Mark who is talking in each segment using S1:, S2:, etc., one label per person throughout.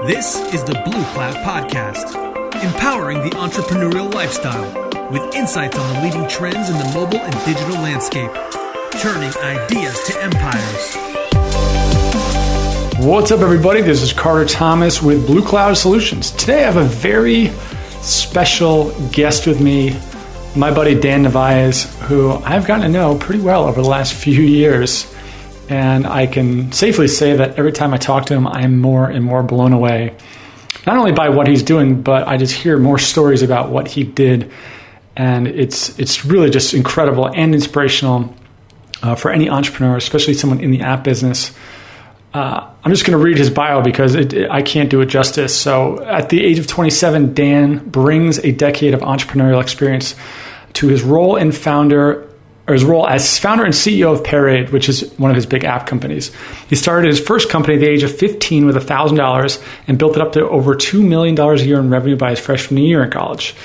S1: This is the Bluecloud podcast, empowering the entrepreneurial lifestyle with insights on the leading trends in the mobile and digital landscape, turning ideas to empires.
S2: What's up, everybody? This is Carter Thomas with Bluecloud Solutions. Today I have a very special guest with me, my buddy Dan Narvaez, who I've gotten to know pretty well over the last few years. And I can safely say that every time I talk to him, I'm more and more blown away, not only by what he's doing, but I just hear more stories about what he did. And it's really just incredible and inspirational for any entrepreneur, especially someone in the app business. I'm just going to read his bio because I can't do it justice. So at the age of 27, Dan brings a decade of entrepreneurial experience to his role as founder and CEO of Parade, which is one of his big app companies. He started his first company at the age of 15 with $1,000 and built it up to over $2 million a year in revenue by his freshman year in college.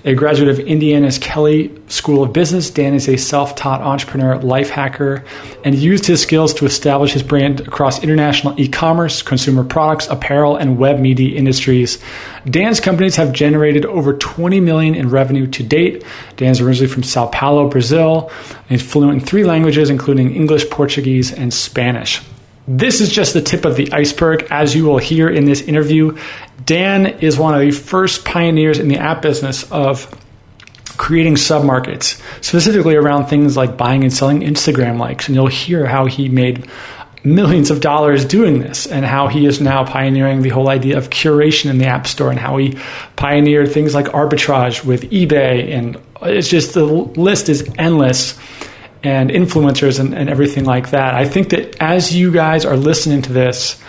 S2: A graduate of Indiana's Kelley School of Business, Dan is a self-taught entrepreneur, life hacker, and used his skills to establish his brand across international e-commerce, consumer products, apparel, and web media industries. Dan's companies have generated over $20 million in revenue to date. Dan's originally from Sao Paulo, Brazil, and he's fluent in 3 languages, including English, Portuguese, and Spanish. This is just the tip of the iceberg. As you will hear in this interview, Dan is one of the first pioneers in the app business of creating submarkets, specifically around things like buying and selling Instagram likes. And you'll hear how he made millions of dollars doing this and how he is now pioneering the whole idea of curation in the App Store and how he pioneered things like arbitrage with eBay. And it's just, the list is endless. And influencers and everything like that. I think that as you guys are listening to this,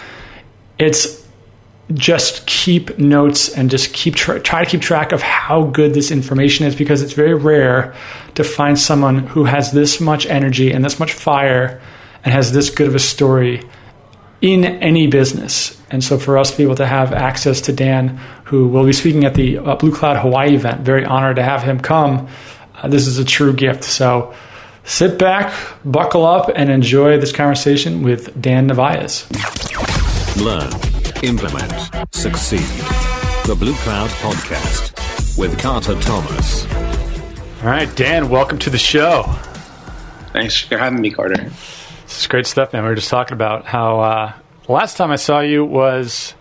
S2: it's just keep notes and just try to keep track of how good this information is, because it's very rare to find someone who has this much energy and this much fire and has this good of a story in any business. And so for us to be able to have access to Dan, who will be speaking at the Bluecloud Hawaii event, very honored to have him come. This is a true gift. So sit back, buckle up, and enjoy this conversation with Dan Narvaez.
S3: Learn, implement, succeed. The Bluecloud Podcast with Carter Thomas.
S2: All right, Dan, welcome to the show.
S4: Thanks for having me, Carter.
S2: This is great stuff, man. We were just talking about how the last time I saw you was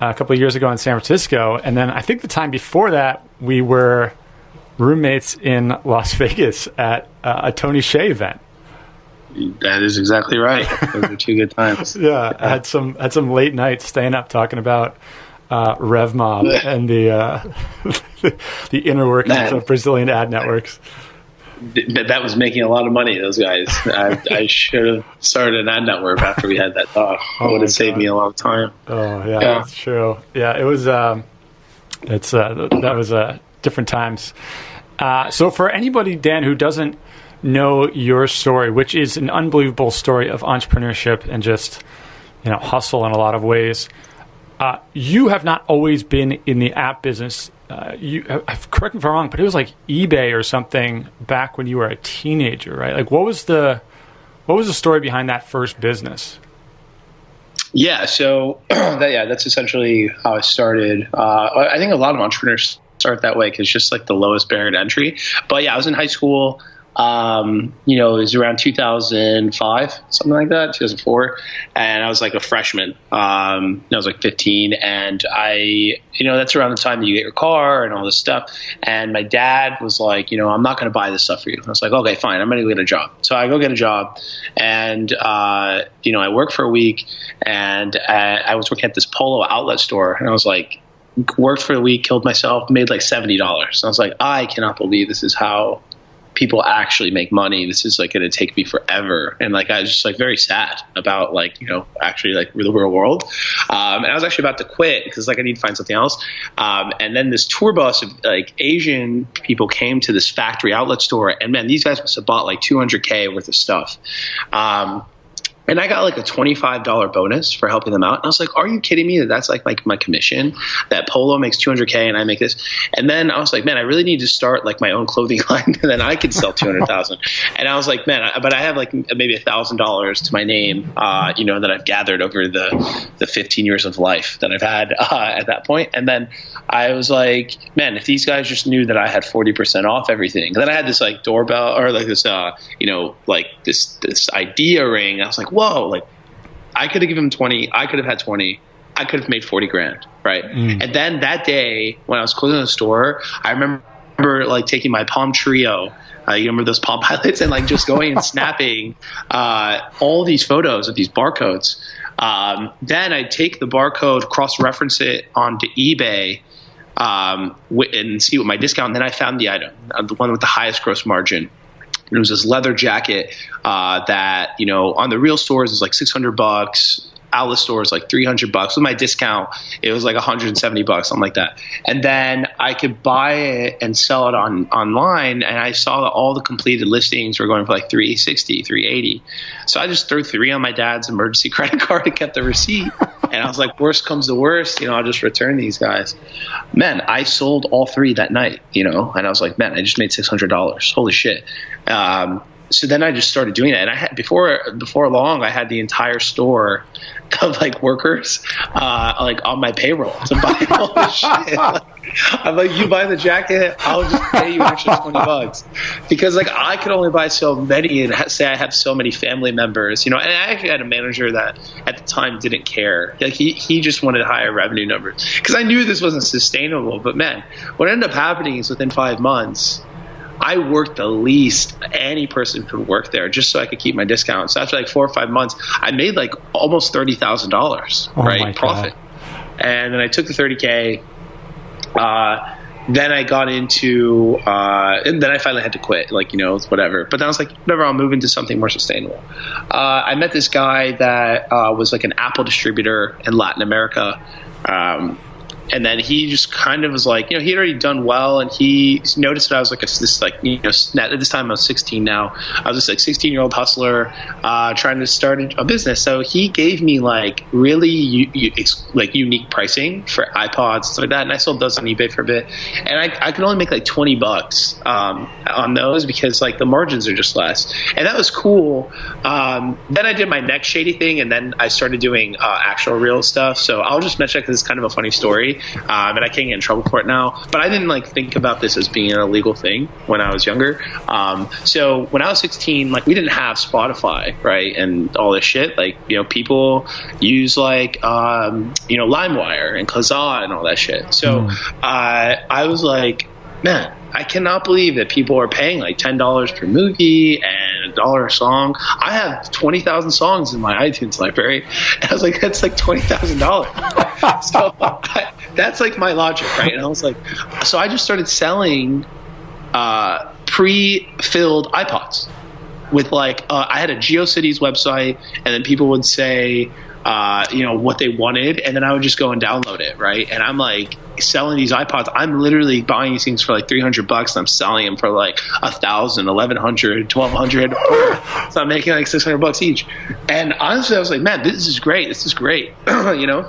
S2: a couple of years ago in San Francisco, and then I think the time before that we were roommates in Las Vegas at a Tony Hsieh event.
S4: That is exactly right. Those are 2 good times.
S2: Yeah, I had some late nights staying up talking about RevMob and the inner workings of Brazilian ad networks.
S4: That was making a lot of money, those guys. I should have started an ad network after we had that talk. It would have saved me a lot of time.
S2: Oh, yeah, that's true. Yeah, it was, that was different times. So for anybody, Dan, who doesn't know your story, which is an unbelievable story of entrepreneurship and just, hustle in a lot of ways, you have not always been in the app business. Correct me if I'm wrong, but it was like eBay or something back when you were a teenager, right? Like, what was the story behind that first business?
S4: Yeah, so that's essentially how I started. I think a lot of entrepreneurs start that way because it's just like the lowest barrier to entry. But yeah, I was in high school. It was around 2005, something like that, 2004. And I was like a freshman. I was like 15. And that's around the time that you get your car and all this stuff. And my dad was like, I'm not going to buy this stuff for you. I was like, okay, fine. I'm going to go get a job. So I go get a job and, I worked for a week and I was working at this Polo outlet store. And I was like, worked for a week, killed myself, made like $70. And I was like, I cannot believe this is how people actually make money. This is like going to take me forever. And like, I was just like very sad about actually like the real world. And I was actually about to quit because like I need to find something else. And then this tour bus of like Asian people came to this factory outlet store, and man, these guys must have bought like $200K worth of stuff. And I got like a $25 bonus for helping them out. And I was like, are you kidding me? That's like my commission, that Polo makes $200K and I make this. And then I was like, man, I really need to start like my own clothing line and then I could sell 200,000. And I was like, man, but I have like maybe $1,000 to my name, that I've gathered over the 15 years of life that I've had at that point. And then I was like, man, if these guys just knew that I had 40% off everything. And then I had this like doorbell or like this, like this idea ring. I was like, whoa, like I could have given him 20. I could have had 20. I could have made 40 grand. Right. And then that day when I was closing the store, I remember like taking my Palm Trio, you remember those Palm Pilots, and like just going and snapping all these photos of these barcodes. Then I'd take the barcode, cross-reference it onto eBay, and see what my discount. And then I found the item, the one with the highest gross margin. And it was this leather jacket that, on the real stores is like $600. Outlet stores like $300. With my discount, it was like $170, something like that. And then I could buy it and sell it online. And I saw that all the completed listings were going for like $360, $380. So I just threw 3 on my dad's emergency credit card and kept the receipt. And I was like, worst comes to worst, I'll just return these guys. Man, I sold all 3 that night, and I was like, man, I just made $600. Holy shit. So then I just started doing that. And I had before long, I had the entire store of like workers, like on my payroll to buy all this shit. I'm like, you buy the jacket, I'll just pay you an extra $20 because like I could only buy so many and say I have so many family members, and I actually had a manager that at the time didn't care. Like he just wanted higher revenue numbers because I knew this wasn't sustainable. But man, what ended up happening is within 5 months, I worked the least any person could work there just so I could keep my discount. So after like 4 or 5 months, I made like almost $30,000, profit. And then I took the 30K. Then I got into, and then I finally had to quit, whatever. But then I was like, whatever, I'll move into something more sustainable. I met this guy that was like an Apple distributor in Latin America. And then he just kind of was like, he'd already done well, and he noticed that I was like at this time I was 16 now. I was just like 16-year-old hustler trying to start a business. So he gave me like really unique pricing for iPods, stuff like that. And I sold those on eBay for a bit. And I could only make like $20 on those because like the margins are just less. And that was cool. Then I did my next shady thing, and then I started doing actual real stuff. So I'll just mention it because it's kind of a funny story. And I can't get in trouble for it now, but I didn't like think about this as being an illegal thing when I was younger. So when I was 16, like we didn't have Spotify, right, and all this shit. Like people use like LimeWire and Kazaa and all that shit. So I was like, man, I cannot believe that people are paying like $10 per movie and $1 a song. I have 20,000 songs in my iTunes library. And I was like, that's like $20,000. So that's like my logic, right? And I was like, so I just started selling pre-filled iPods with like, I had a GeoCities website, and then people would say, what they wanted, and then I would just go and download it, right? And I'm like selling these iPods. I'm literally buying these things for like $300, and I'm selling them for like $1,000, $1,100, $1,200. So I'm making like $600 each. And honestly, I was like, man, this is great. This is great, And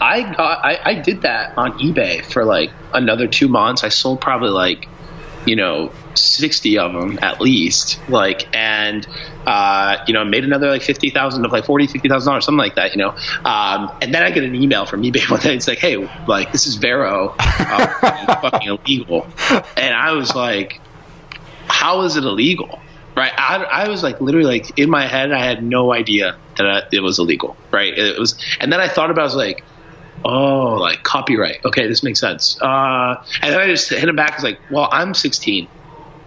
S4: I did that on eBay for like another 2 months. I sold probably like 60 of them at least, and made another like 50,000 of like $50,000, something like that, and then I get an email from eBay one day. It's like, hey, like this is Vero, fucking illegal. And I was like, how is it illegal? Right. I was like literally like in my head, I had no idea that it was illegal. Right. It was. And then I thought about it, I was like, oh, like copyright. Okay, this makes sense. And then I just hit him back. I was like, well, I'm 16,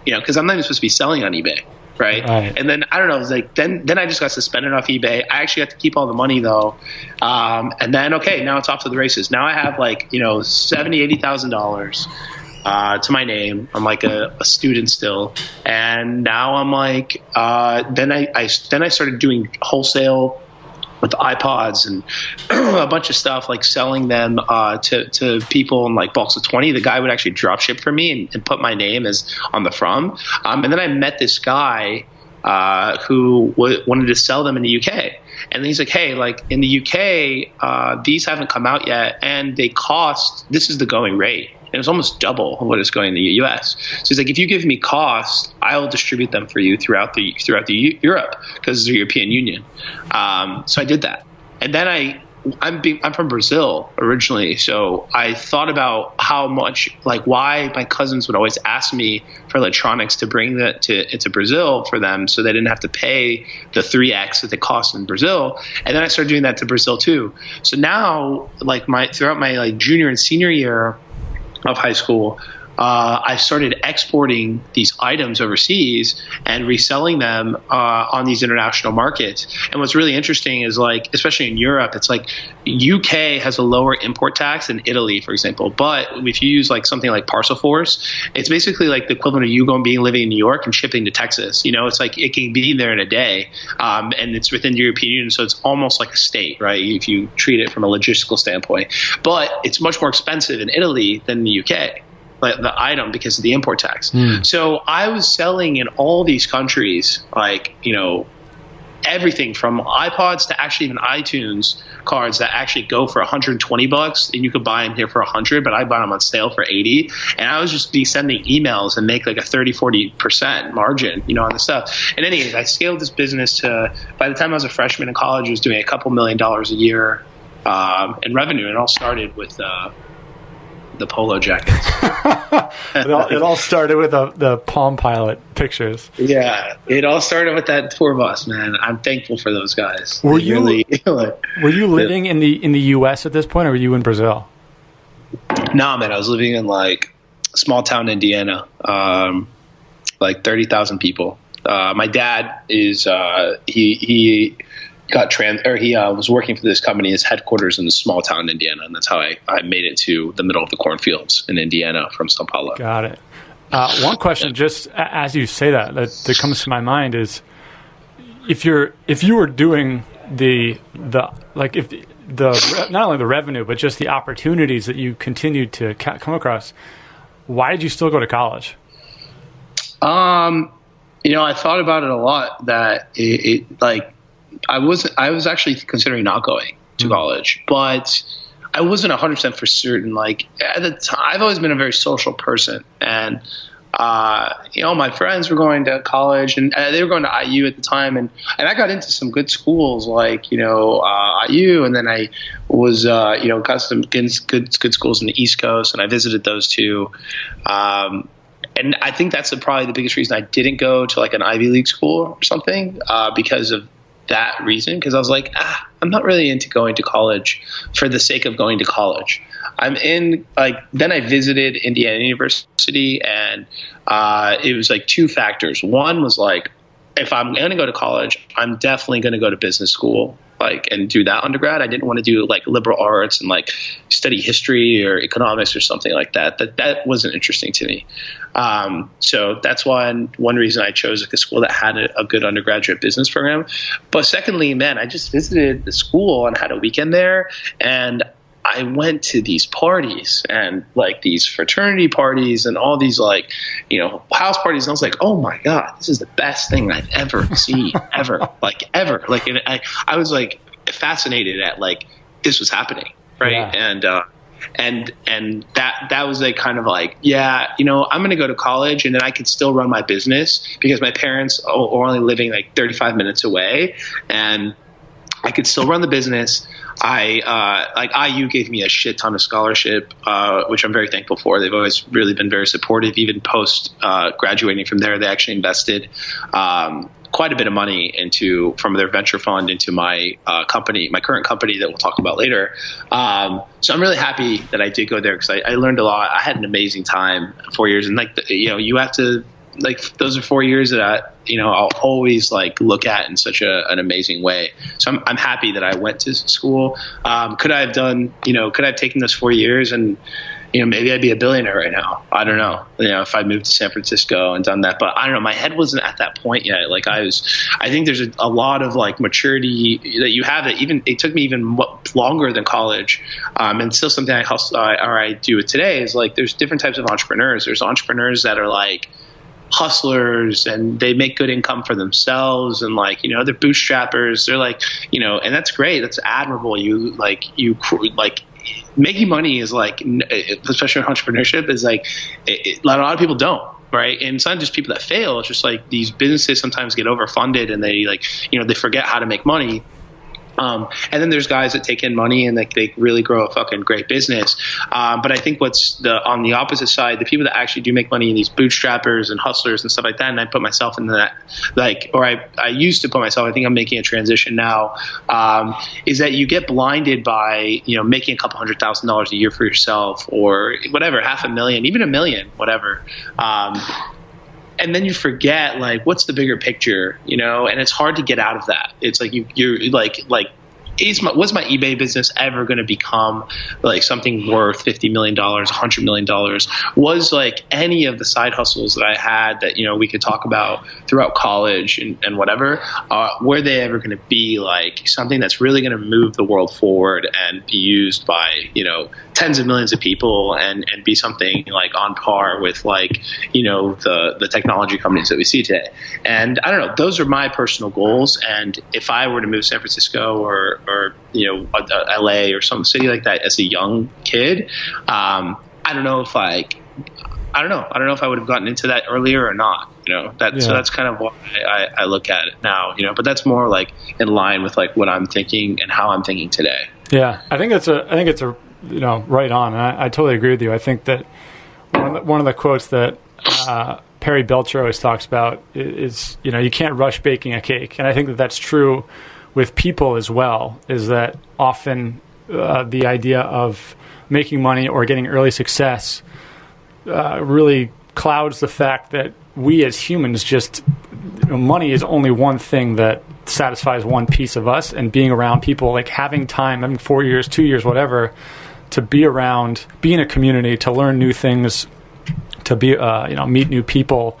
S4: because I'm not even supposed to be selling on eBay. Right. And then I don't know. It was like then I just got suspended off eBay. I actually got to keep all the money though. And then now it's off to the races. Now I have like $70,000-$80,000 to my name. I'm like a student still, and now I'm like then I started doing wholesale with iPods and a bunch of stuff, like selling them to people in like bulks of 20. The guy would actually drop ship for me and put my name as on the from. And then I met this guy who wanted to sell them in the UK. And he's like, hey, like in the UK, these haven't come out yet, and they cost, this is the going rate. And it's almost double what it's going in the US. So he's like, if you give me cost, I'll distribute them for you throughout the Europe, because it's the European Union. So I did that. And then I'm from Brazil originally, so I thought about how much, like why my cousins would always ask me for electronics to bring that into Brazil for them, so they didn't have to pay the 3x that they cost in Brazil. And then I started doing that to Brazil too. So now, like throughout my like junior and senior year of high school, I started exporting these items overseas and reselling them on these international markets. And what's really interesting is, like, especially in Europe, it's like UK has a lower import tax than Italy, for example. But if you use like something like Parcel Force, it's basically like the equivalent of you living in New York and shipping to Texas. You know, it's like it can be there in a day, and it's within the European Union, so it's almost like a state, right? If you treat it from a logistical standpoint. But it's much more expensive in Italy than the UK. The item, because of the import tax. So I was selling in all these countries, like, you know, everything from iPods to actually even iTunes cards that actually go for $120, and you could buy them here for 100, but I bought them on sale for 80. And I was just sending emails and make like a 30-40% margin, you know, on the stuff. And anyways, I scaled this business to, by the time I was a freshman in college, I was doing a couple $1 million a year in revenue. And it all started with the polo jackets.
S2: it all started with the Palm Pilot pictures.
S4: Yeah, it all started with that tour bus, man. I'm thankful for those guys.
S2: Were you living in the U.S. at this point, or were you in Brazil?
S4: No, man, I was living in like small town Indiana, like 30,000 people. My dad is he was working for this company. His headquarters in a small town in Indiana, and that's how I made it to the middle of the cornfields in Indiana from Sao Paulo.
S2: Got it. One question, just as you say that comes to my mind is, if you were doing not only the revenue but just the opportunities that you continued to come across, why did you still go to college?
S4: You know, I thought about it a lot. That it I was actually considering not going to college, but I wasn't 100% for certain. Like at the time, I've always been a very social person, and you know, my friends were going to college, and they were going to IU at the time, and I got into some good schools, like, you know, IU, and then I was you know, got some good schools in the East Coast, and I visited those too. And I think that's probably the biggest reason I didn't go to like an Ivy League school or something, because of that reason, because I was like, I'm not really into going to college for the sake of going to college. Then I visited Indiana University, and it was like two factors. One was like, if I'm going to go to college, I'm definitely going to go to business school, like, and do that undergrad. I didn't want to do like liberal arts and like study history or economics or something like that. That wasn't interesting to me. So that's one reason I chose like a school that had a good undergraduate business program. But secondly, man, I just visited the school and had a weekend there, and I went to these parties and like these fraternity parties and all these like, you know, house parties. And I was like, oh my God, this is the best thing I've ever seen, ever. Like, and I was like fascinated at like, this was happening. Right. Yeah. And that was like kind of like, yeah, you know, I'm going to go to college and then I could still run my business because my parents are only living like 35 minutes away, and I could still run the business. Like IU gave me a shit ton of scholarship, which I'm very thankful for. They've always really been very supportive. Even post graduating from there, they actually invested quite a bit of money from their venture fund into my company, my current company that we'll talk about later. So I'm really happy that I did go there because I learned a lot. I had an amazing time, 4 years, and like you know, you have to. Like those are 4 years that I'll always like look at in such an amazing way. So I'm happy that I went to school. Could I have taken those 4 years and, you know, maybe I'd be a billionaire right now. I don't know, you know, if I moved to San Francisco and done that, but I don't know. My head wasn't at that point yet. Like I think there's a lot of like maturity that you have that it took me even longer than college. And still something I do it today is like, there's different types of entrepreneurs. There's entrepreneurs that are like hustlers, and they make good income for themselves, and like, you know, they're bootstrappers. They're like, you know, and that's great. That's admirable. You making money is like, especially in entrepreneurship, is like a lot of people don't. Right. And it's not just people that fail. It's just like these businesses sometimes get overfunded and they like, you know, they forget how to make money. And then there's guys that take in money and like they really grow a fucking great business. But I think on the opposite side, the people that actually do make money in these bootstrappers and hustlers and stuff like that, and I put myself in that, like, or I used to put myself, I think I'm making a transition now, is that you get blinded by, you know, making a couple $100,000 a year for yourself or whatever, $500,000, even $1 million, whatever. And then you forget, like, what's the bigger picture, you know? And it's hard to get out of that. It's like you're like, was my eBay business ever going to become like something worth $50 million, $100 million? Was like any of the side hustles that I had that, you know, we could talk about throughout college and whatever, were they ever going to be like something that's really going to move the world forward and be used by, you know, tens of millions of people and be something like on par with like, you know, the technology companies that we see today. And I don't know, those are my personal goals. And if I were to move to San Francisco or you know, LA or some city like that as a young kid, I don't know if I don't know if I would have gotten into that earlier or not, you know, so that's kind of why I look at it now, you know, but that's more like in line with like what I'm thinking and how I'm thinking today.
S2: Yeah. I think it's a, you know, right on. And I totally agree with you. I think that one of the quotes that, Perry Belcher always talks about is, you know, you can't rush baking a cake. And I think that that's true with people as well, is that often the idea of making money or getting early success really clouds the fact that we as humans just, you know, money is only one thing that satisfies one piece of us, and being around people, like having time, having 4 years, 2 years, whatever, to be around, be in a community, to learn new things, to be, you know, meet new people,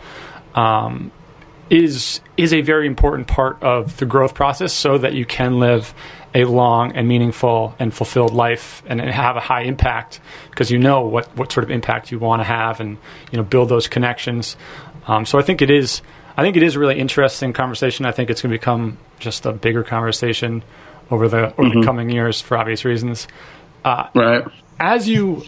S2: is a very important part of the growth process, so that you can live a long and meaningful and fulfilled life and have a high impact, because you know what sort of impact you want to have, and, you know, build those connections. So I think it is a really interesting conversation. I think it's going to become just a bigger conversation over the coming years for obvious reasons.
S4: Right.
S2: As you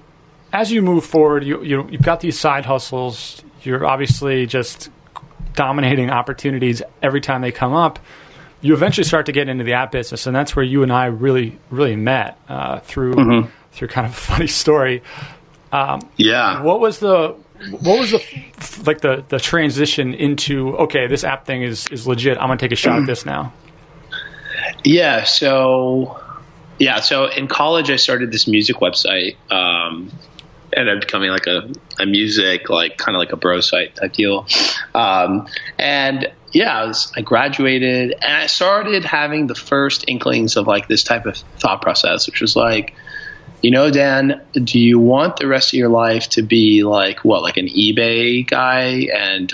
S2: move forward, you've got these side hustles. You're obviously just dominating opportunities every time they come up. You eventually start to get into the app business, and that's where you and I really met through kind of a funny story. What was the transition into, okay, this app thing is legit, I'm gonna take a shot at this now? So in college I started this music website, ended up becoming like a music, like kind of like a bro site type deal. I graduated and I started having the first inklings of like this type of thought process, which was like, you know, Dan, do you want the rest of your life to be like like an eBay guy? And,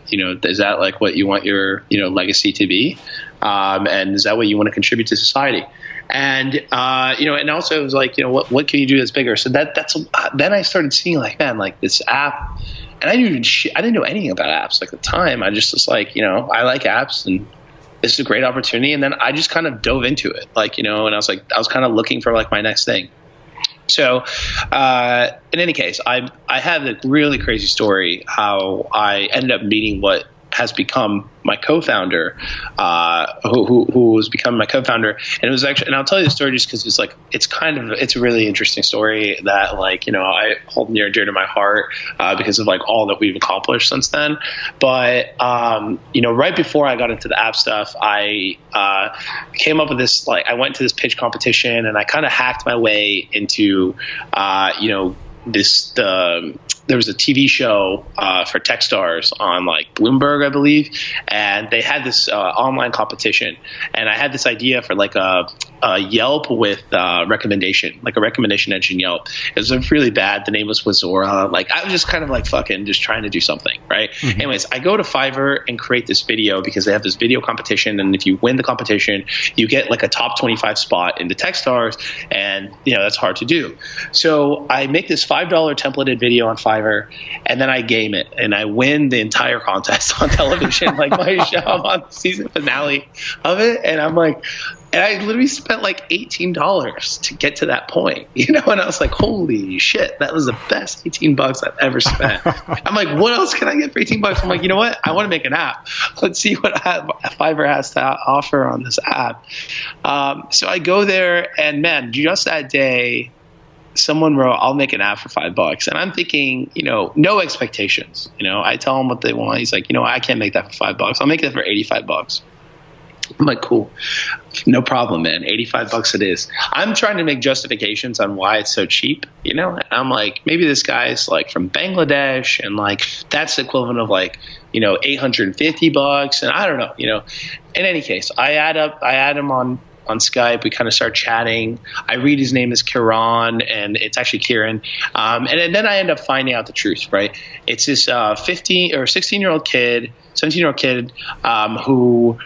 S2: you know, is that like what you want your, you know, legacy to be? And is that what you want to contribute to society? And, you know, and also it was like, you know, what can you do that's bigger? So then I started seeing like, man, like this app, and I didn't know anything about apps like at the time. I just was like, you know, I like apps and this is a great opportunity. And then I just kind of dove into it, like, you know, and I was kind of looking for like my next thing. So, in any case, I have a really crazy story how I ended up meeting what has become my co-founder, who has become my co-founder. And it was actually, and I'll tell you the story just because it's a really interesting story that, like, you know, I hold near and dear to my heart, because of like all that we've accomplished since then. But, you know, right before I got into the app stuff, I came up with this, like, I went to this pitch competition and I kind of hacked my way into, you know, there was a TV show for Techstars on like Bloomberg, I believe, and they had this online competition, and I had this idea for like a
S4: Yelp with recommendation, like a recommendation engine Yelp. It was really bad. The name was Wazora. Like I was just kind of like fucking just trying to do something, right? Mm-hmm. Anyways, I go to Fiverr and create this video because they have this video competition, and if you win the competition, you get like a top 25 spot in the Techstars, and that's hard to do. So I make this $5 templated video on Fiverr, and then I game it, and I win the entire contest on television, like my show. I'm on the season finale of it, and I'm like. And I literally spent like $18 to get to that point, and I was like, holy shit, that was the best $18 I've ever spent. I'm like, what else can I get for $18? I'm like, you know what? I want to make an app. Let's see what Fiverr has to offer on this app. So I go there, and man, just that day, someone wrote, I'll make an app for $5. And I'm thinking, no expectations. I tell them what they want. He's like, I can't make that for $5. I'll make that for $85. I'm like, cool. No problem, man. $85 it is. I'm trying to make justifications on why it's so cheap, And I'm like, maybe this guy's like from Bangladesh, and like that's the equivalent of like, $850. And I don't know, In any case, I add him on Skype. We kind of start chatting. I read his name is Kiran, and it's actually Kieran. And then I end up finding out the truth, right? It's this 15 or 16-year-old kid, 17-year-old kid who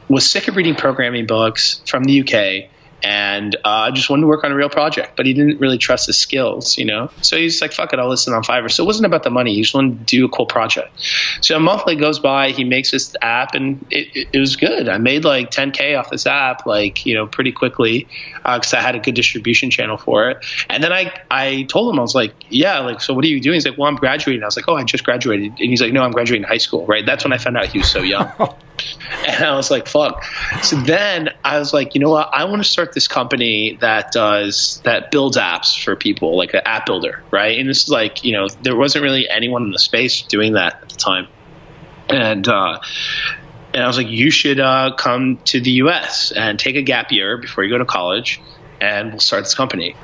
S4: was sick of reading programming books from the UK, and just wanted to work on a real project, but he didn't really trust his skills, So he's like, fuck it, I'll listen on Fiverr. So it wasn't about the money. He just wanted to do a cool project. So a month goes by, he makes this app, and it was good. I made like 10K off this app, pretty quickly, because I had a good distribution channel for it. And then I told him, I was like, yeah, so what are you doing? He's like, well, I'm graduating. I was like, oh, I just graduated. And he's like, no, I'm graduating high school, right? That's when I found out he was so young. And I was like, fuck. So then I was like, you know what? I want to start this company that builds apps for people, like an app builder, right? And this is like, there wasn't really anyone in the space doing that at the time. And I was like, you should come to the US and take a gap year before you go to college, and we'll start this company.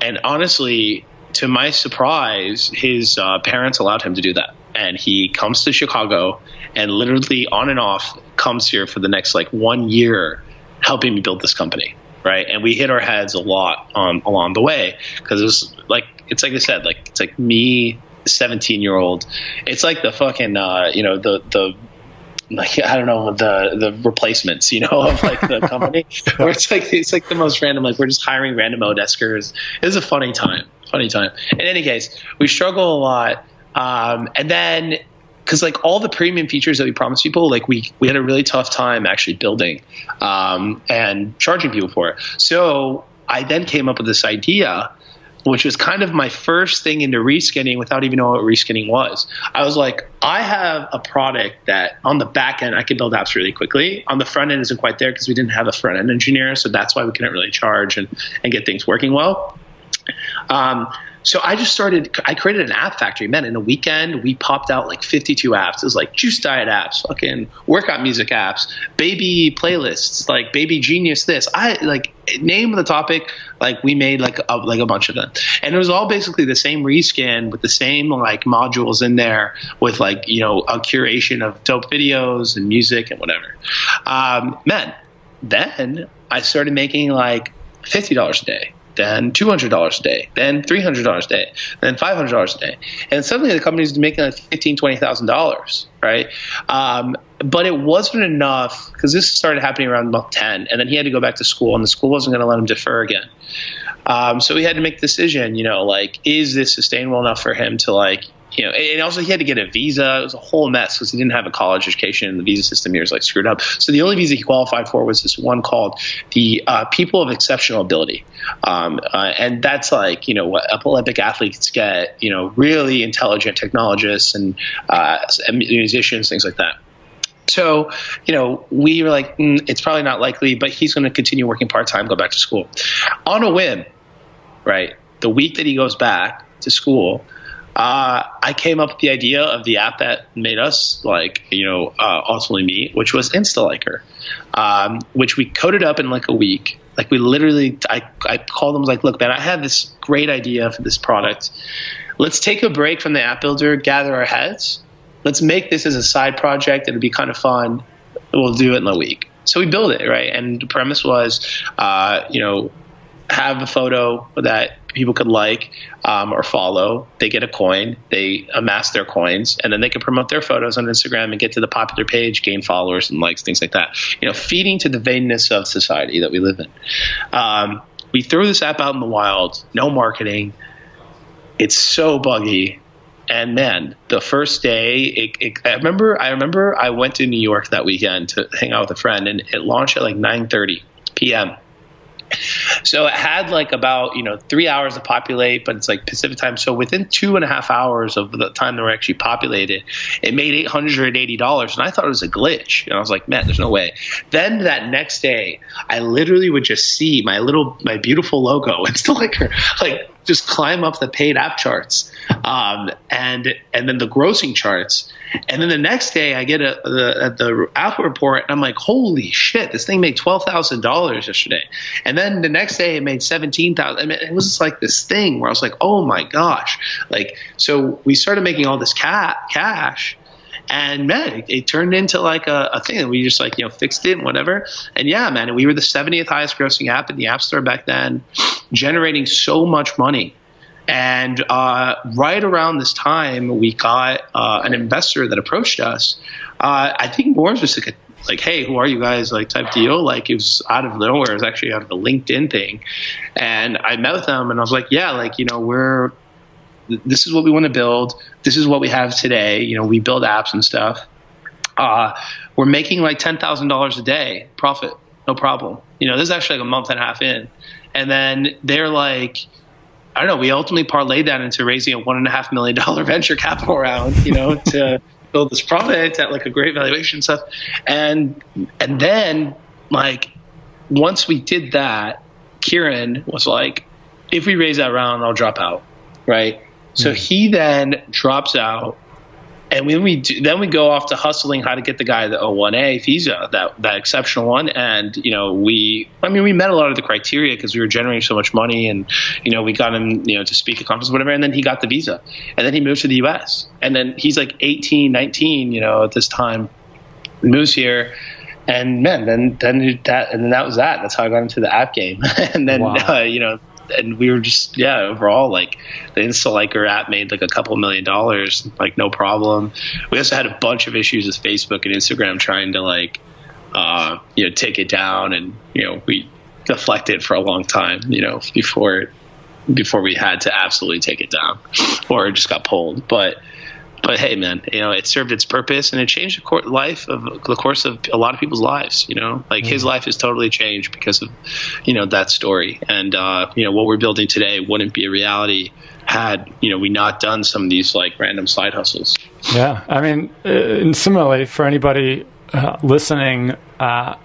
S4: And honestly, to my surprise, his parents allowed him to do that. And he comes to Chicago and literally on and off comes here for the next 1 year helping me build this company, right? And we hit our heads a lot along the way, because it was it's like I said, it's like me, 17-year-old. It's like the fucking the I don't know, the replacements, of the company, where it's like the most random, we're just hiring random Odeskers. It was a funny time. In any case, we struggle a lot. And then, because all the premium features that we promised people, we had a really tough time actually building and charging people for it. So I then came up with this idea, which was kind of my first thing into reskinning without even knowing what reskinning was. I was like, I have a product that on the back end I can build apps really quickly. On the front end isn't quite there because we didn't have a front end engineer, so that's why we couldn't really charge and get things working well. So I created an app factory. Man, in a weekend, we popped out 52 apps. It was juice diet apps, fucking workout music apps, baby playlists, baby genius this. Name of the topic, we made a bunch of them. And it was all basically the same reskin with the same modules in there with a curation of dope videos and music and whatever. Then I started making $50 a day. Then $200 a day, then $300 a day, then $500 a day. And suddenly the company's making $15,000, $20,000, right? But it wasn't enough, because this started happening around month 10, and then he had to go back to school, and the school wasn't going to let him defer again. So we had to make a decision, is this sustainable enough for him to and also he had to get a visa. It was a whole mess because he didn't have a college education, and the visa system here is screwed up. So the only visa he qualified for was this one called the People of Exceptional Ability. And that's what Olympic athletes get, really intelligent technologists and musicians, things like that. So, we were like, it's probably not likely, but he's going to continue working part-time, go back to school. On a whim, right, the week that he goes back to school, I came up with the idea of the app that made us ultimately meet, which was InstaLiker, which we coded up in a week. We literally, I called them look, man, I have this great idea for this product. Let's take a break from the app builder, gather our heads. Let's make this as a side project. It'll be kind of fun. We'll do it in a week. So we built it, right? And the premise was, have a photo that people could like or follow. They get a coin. They amass their coins, and then they can promote their photos on Instagram and get to the popular page, gain followers and likes, things like that. Feeding to the vainness of society that we live in. We threw this app out in the wild, no marketing. It's so buggy. And man, the first day, I remember I went to New York that weekend to hang out with a friend, and it launched at like 9:30 p.m. So it had like about 3 hours to populate, but it's like Pacific time. So within 2.5 hours of the time they were actually populated, it made $880, and I thought it was a glitch. And I was like, man, there's no way. Then that next day, I literally would just see my beautiful logo and still like just climb up the paid app charts, and then the grossing charts. And then the next day I get the app report, and I'm like, holy shit, this thing made $12,000 yesterday. And then the next day it made $17,000. I mean, it was just like this thing where I was like, oh my gosh. So we started making all this cash. And man, it turned into like a thing that we just fixed it and whatever. And yeah, man, we were the 70th highest grossing app in the App Store back then, generating so much money. And right around this time, we got an investor that approached us. I think more just like, hey, who are you guys? Like type deal. Like it was out of nowhere. It was actually out of a LinkedIn thing. And I met with them, and I was like, yeah, this is what we want to build. This is what we have today. We build apps and stuff. We're making like $10,000 a day profit. No problem. This is actually like a month and a half in. And then they're like, I don't know, we ultimately parlayed that into raising a $1.5 million venture capital round, to build this product at like a great valuation and stuff. And then like, once we did that, Kieran was like, if we raise that round, I'll drop out. Right. So he then drops out, and then we go off to hustling how to get the guy the O1A visa, that exceptional one. And we met a lot of the criteria because we were generating so much money, and we got him to speak at conferences, whatever. And then he got the visa, and then he moved to the U.S. And then he's like 18, 19, at this time, moves here. And man, then that was that. That's how I got into the app game. And then wow. And we were just, overall, like the Instaliker app made like a couple $1 million, like no problem. We also had a bunch of issues with Facebook and Instagram trying to take it down, and we deflected for a long time, before we had to absolutely take it down, or it just got pulled. But hey, man, it served its purpose, and it changed the course of a lot of people's lives. His life has totally changed because of, that story. And what we're building today wouldn't be a reality had we not done some of these like random side hustles. Yeah,
S2: I mean, and similarly for anybody listening,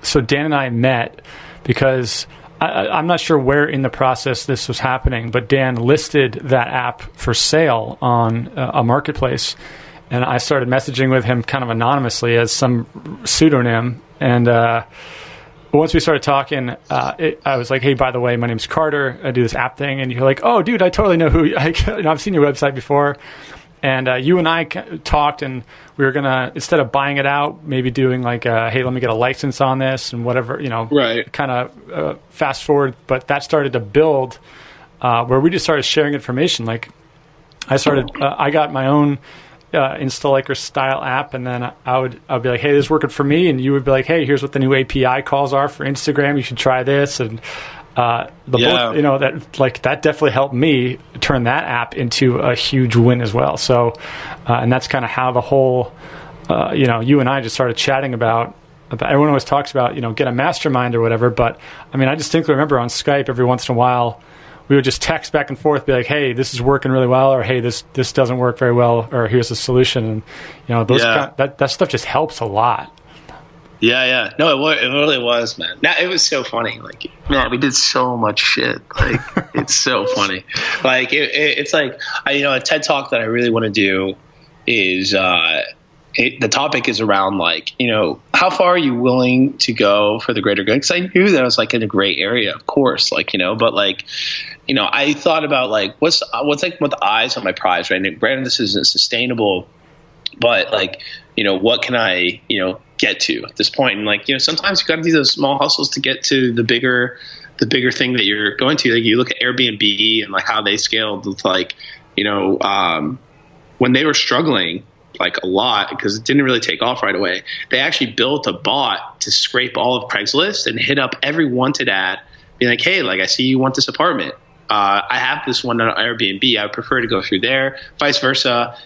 S2: so Dan and I met because I'm not sure where in the process this was happening, but Dan listed that app for sale on a marketplace, and I started messaging with him kind of anonymously as some pseudonym. And once we started talking, I was like, hey, by the way, my name's Carter. I do this app thing. And you're like, oh, dude, I totally know who I've seen your website before. And you and I talked, and we were going to, instead of buying it out, maybe doing like, hey, let me get a license on this and whatever, right. Kind of fast forward. But that started to build where we just started sharing information. Like I got my own Instaliker style app, and then I'd be like, hey, this is working for me. And you would be like, hey, here's what the new API calls are for Instagram. You should try this. And that definitely helped me turn that app into a huge win as well. So, and that's kind of how the whole, you and I just started chatting about everyone always talks about, get a mastermind or whatever. But I mean, I distinctly remember on Skype every once in a while, we would just text back and forth, be like, hey, this is working really well, or hey, this doesn't work very well, or here's a solution. And, that stuff just helps a lot.
S4: Yeah. No, it really was, man. Now, it was so funny. Like, man, we did so much shit. Like, it's so funny. Like, it's like, a TED Talk that I really want to do is, the topic is around like, how far are you willing to go for the greater good? Because I knew that I was like in a gray area, of course, like, but like, I thought about like, what's like with the eyes on my prize, right? And granted, this isn't sustainable, but like, what can I, get to at this point. And like, sometimes you got to do those small hustles to get to the bigger thing that you're going to. Like you look at Airbnb and like how they scaled with like, when they were struggling like a lot because it didn't really take off right away, they actually built a bot to scrape all of Craigslist and hit up every wanted ad, being like, hey, like I see you want this apartment. I have this one on Airbnb. I would prefer to go through there. Vice versa.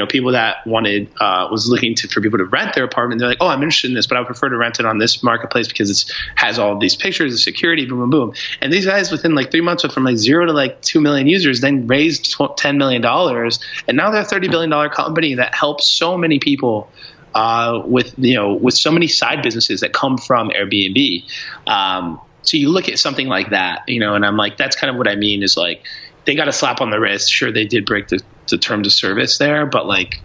S4: People that was looking for people to rent their apartment. They're like, oh, I'm interested in this, but I would prefer to rent it on this marketplace because it has all of these pictures of security, boom, boom, boom. And these guys within like 3 months went from like 0 to like 2 million users, then raised $10 million. And now they're a $30 billion company that helps so many people with so many side businesses that come from Airbnb. So you look at something like that, and I'm like, that's kind of what I mean is like, they got a slap on the wrist. Sure, they did break the terms of service there, but like,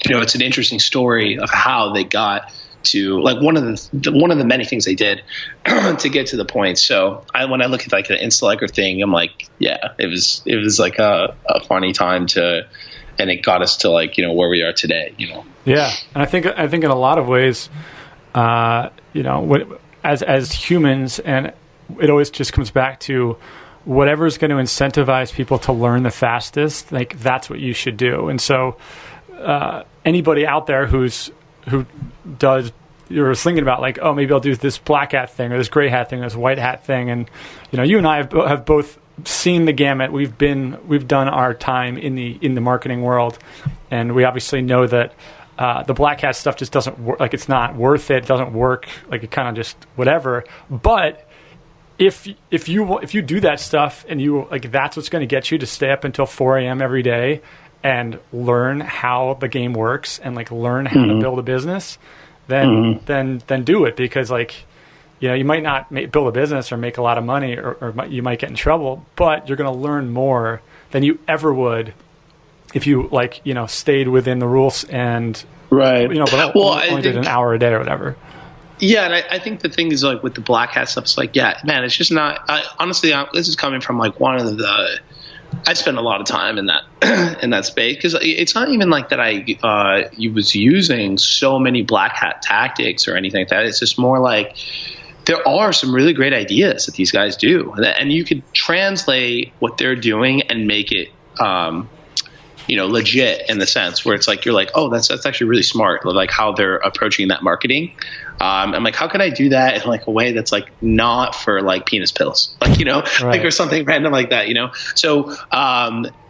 S4: it's an interesting story of how they got to like one of the many things they did to get to the point. So when I look at like the Instaliker thing, I'm like, yeah, it was like a funny time and it got us to like, where we are today,
S2: Yeah. And I think in a lot of ways, as humans, and it always just comes back to whatever's going to incentivize people to learn the fastest, like that's what you should do. And so anybody out there who does, you're thinking about like, oh, maybe I'll do this black hat thing or this gray hat thing or this white hat thing. And, you and I have both seen the gamut. We've done our time in the marketing world, and we obviously know that the black hat stuff just doesn't work. Like it's not worth it. It doesn't work. Like it kind of just whatever. But if you do that stuff and you like, that's what's going to get you to stay up until 4 a.m. every day and learn how the game works and like learn how to build a business, then do it, because like, you might not build a business or make a lot of money or you might get in trouble, but you're going to learn more than you ever would if you like, stayed within the rules and
S4: right.
S2: But only did an hour a day or whatever.
S4: Yeah, and I think the thing is like with the black hat stuff, it's like, yeah, man, it's just not. Honestly, this is coming from like one of the. I spend a lot of time in that space because it's not even like that. I was using so many black hat tactics or anything like that. It's just more like there are some really great ideas that these guys do, and you could translate what they're doing and make it. Legit in the sense where it's like, you're like, oh, that's actually really smart. Like how they're approaching that marketing. I'm like, how can I do that in like a way that's like not for like penis pills, like, right. Like or something random like that, So,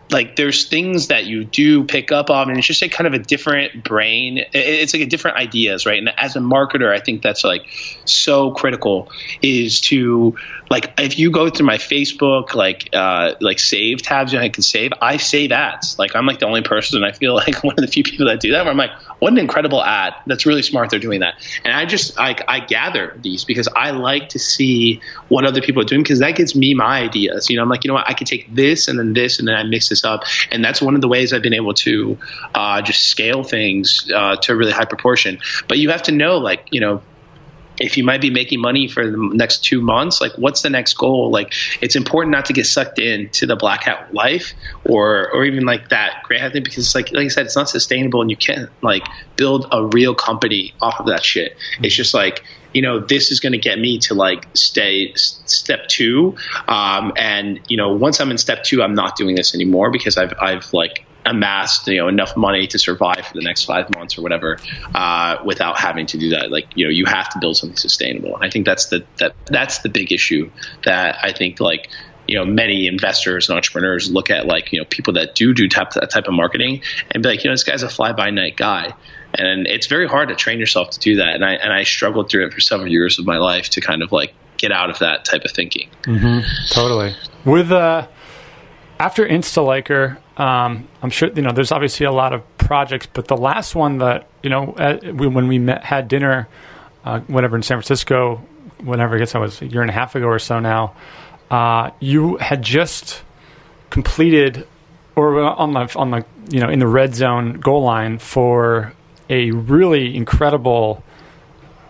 S4: like there's things that you do pick up on, and it's just like kind of a different brain. It's like a different ideas, right? And as a marketer, I think that's like so critical is to like, if you go through my Facebook, like save tabs, I can save. I save ads. Like I'm like the only person, I feel like one of the few people that do that, where I'm like, what an incredible ad. That's really smart. They're doing that. And I gather these because I like to see what other people are doing, because that gives me my ideas. I'm like, what, I could take this and then I mix this up. And that's one of the ways I've been able to just scale things to a really high proportion. But you have to know, like, if you might be making money for the next 2 months, like what's the next goal? Like it's important not to get sucked into the black hat life or even like that gray hat thing, because like I said, it's not sustainable, and you can't like build a real company off of that shit. It's just like, this is going to get me to like stay step 2. And once I'm in step 2, I'm not doing this anymore because I've like amassed enough money to survive for the next 5 months or whatever, without having to do that. Like you have to build something sustainable. And I think that's the big issue that I think like many investors and entrepreneurs look at, like people that do that type of marketing and be like, this guy's a fly by night guy. And it's very hard to train yourself to do that. And I struggled through it for several years of my life to kind of like get out of that type of thinking.
S2: Totally. With after Instaliker, I'm sure there's obviously a lot of projects, but the last one that when we had dinner, whatever in San Francisco, whenever I guess that was a year and a half ago or so now, you had just completed, or on the in the red zone goal line for a really incredible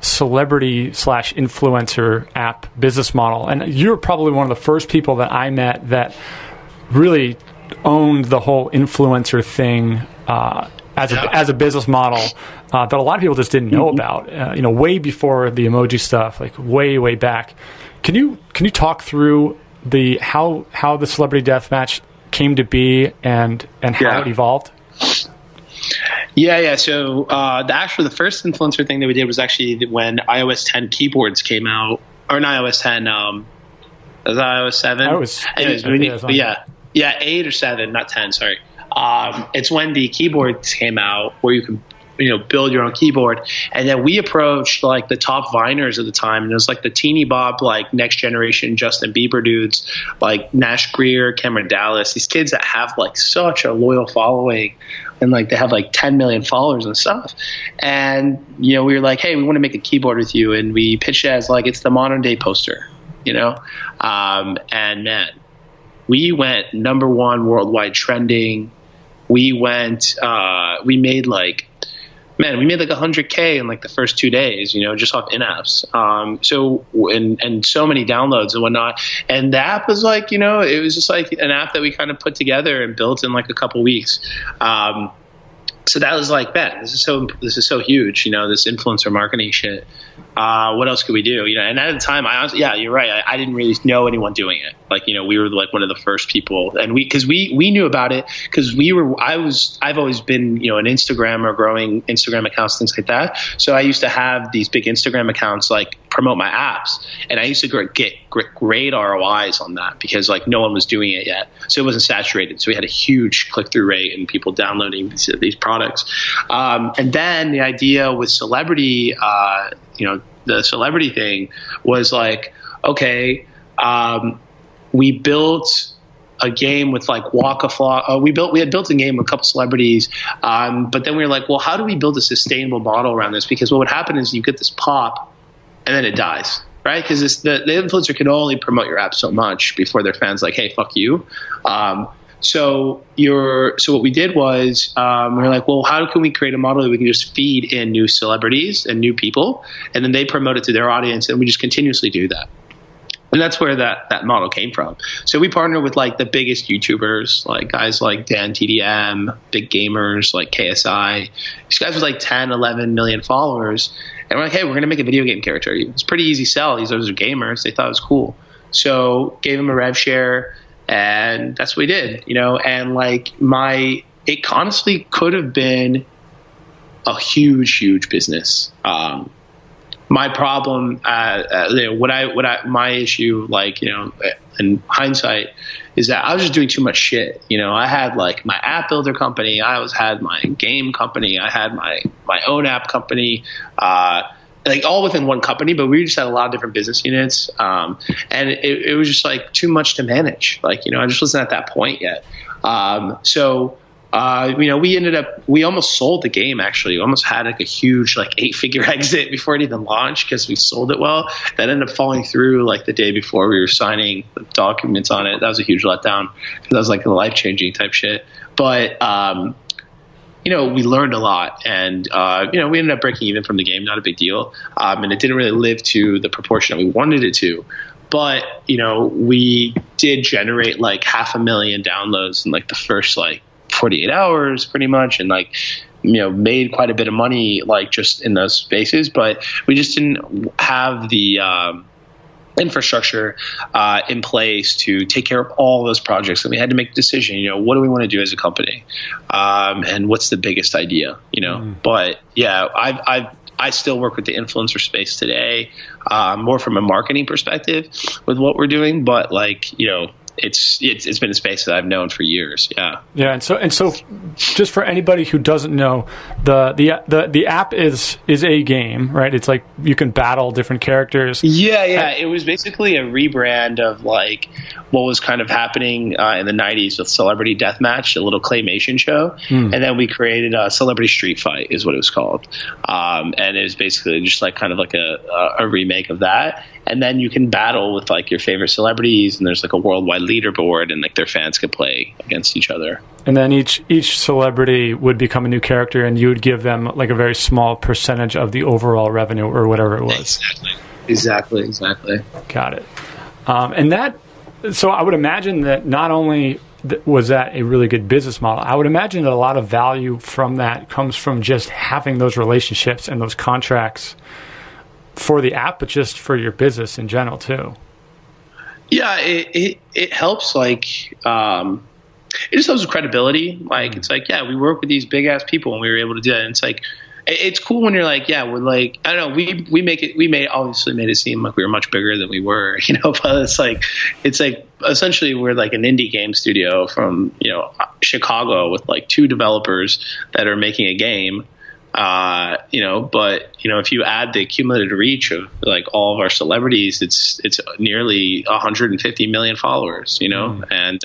S2: celebrity / influencer app business model. And you're probably one of the first people that I met that really owned the whole influencer thing as a business model that a lot of people just didn't know about. Way before the emoji stuff, like way back. Can you talk through how the celebrity deathmatch came to be and how it evolved?
S4: Yeah. So the first influencer thing that we did was actually when iOS 10 keyboards came out, or not iOS 10. Was that iOS 7? Anyways, 8 or 7, not 10. Sorry. It's when the keyboards came out where you can build your own keyboard. And then we approached like the top Viners at the time. And it was like the teeny bob, like next generation Justin Bieber dudes, like Nash Greer, Cameron Dallas, these kids that have like such a loyal following. And like they have like 10 million followers and stuff. And, we were like, hey, we want to make a keyboard with you. And we pitched it as like, it's the modern day poster, and man, we went number one worldwide trending. We made like 100K in like the first 2 days, just off in-apps. And so many downloads and whatnot. And the app was like, it was just like an app that we kind of put together and built in like a couple weeks. So that was like, man, this is so huge, this influencer marketing shit. What else could we do? And at the time, you're right. I didn't really know anyone doing it. Like, we were like one of the first people, and we knew about it because I've always been, an Instagrammer, growing Instagram accounts, things like that. So I used to have these big Instagram accounts, like promote my apps. And I used to get great ROIs on that because like no one was doing it yet. So it wasn't saturated. So we had a huge click-through rate and people downloading these products. And then the idea with celebrity, the celebrity thing was like, okay, we built a game with like Waka Flocka. We had built a game with a couple celebrities, but then we were like, well, how do we build a sustainable model around this? Because what would happen is you get this pop, and then it dies, right? Because the influencer can only promote your app so much before their fans like, hey, fuck you. So what we did was we were like, well, how can we create a model that we can just feed in new celebrities and new people, and then they promote it to their audience, and we just continuously do that. And that's where that model came from. So we partner with like the biggest YouTubers, like guys like Dan TDM, big gamers like KSI. These guys with like 10, 11 million followers. And we're like, hey, we're going to make a video game character. It's a pretty easy sell. These are gamers. They thought it was cool. So gave them a rev share, and that's what we did, and like it honestly could have been a huge business. My problem, my issue, like, in hindsight, is that I was just doing too much shit. I had like my app builder company, I had my game company, I had my own app company, like all within one company, but we just had a lot of different business units. And it was just like too much to manage. Like, I just wasn't at that point yet. We almost sold the game, actually. We almost had like a huge like 8-figure exit before it even launched because we sold it well. That ended up falling through like the day before we were signing the documents on it. That was a huge letdown because that was like a life-changing type shit. But, we learned a lot, and, we ended up breaking even from the game. Not a big deal. And it didn't really live to the proportion that we wanted it to. But, we did generate like 500,000 downloads in like the first like 48 hours pretty much, and like made quite a bit of money like just in those spaces, but we just didn't have the infrastructure in place to take care of all those projects, and we had to make a decision, what do we want to do as a company, and what's the biggest idea, But yeah, I still work with the influencer space today, more from a marketing perspective with what we're doing, but like it's been a space that I've known for years. Yeah. And
S2: so just for anybody who doesn't know, the app is a game, right? It's like you can battle different characters.
S4: Yeah. It was basically a rebrand of like what was kind of happening in the 90s with Celebrity Deathmatch, a little claymation show. And then we created a Celebrity Street Fight is what it was called. And it was basically just like kind of like a remake of that. And then you can battle with like your favorite celebrities, and there's like a worldwide leaderboard, and like their fans could play against each other.
S2: And then each celebrity would become a new character, and you would give them like a very small percentage of the overall revenue or whatever it was.
S4: Exactly.
S2: Got it. So I would imagine that not only was that a really good business model? I would imagine that a lot of value from that comes from just having those relationships and those contracts for the app, but just for your business in general too.
S4: Yeah, it helps. Like, it just helps with credibility. Like, it's like, yeah, we work with these big ass people and we were able to do that. And it's like, it's cool when you're like, yeah, we're like, I don't know, we obviously made it seem like we were much bigger than we were, but it's like essentially we're like an indie game studio from, Chicago with like 2 developers that are making a game. But if you add the cumulative reach of like all of our celebrities, it's nearly 150 million followers, and,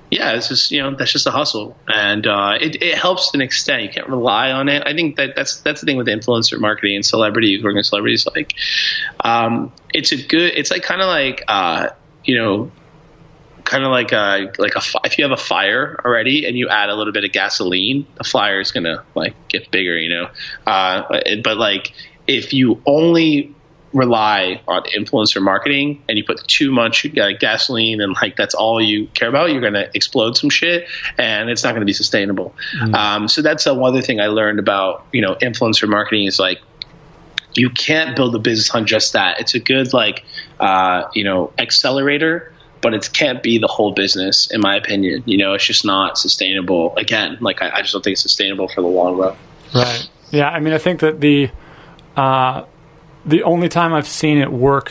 S4: it's just, that's just a hustle, and it helps to an extent. You can't rely on it. I think that's the thing with influencer marketing and celebrities, working with celebrities. Like, it's like kind of like if you have a fire already and you add a little bit of gasoline, the fire is gonna like get bigger, but like if you only rely on influencer marketing and you put too much gasoline and like that's all you care about, you're going to explode some shit and it's not going to be sustainable. So that's one other thing I learned about influencer marketing is like you can't build a business on just that. It's a good accelerator, but it can't be the whole business in my opinion. It's just not sustainable. Again, like I just don't think it's sustainable for the long run.
S2: Right. Yeah. I mean, I think that the only time I've seen it work,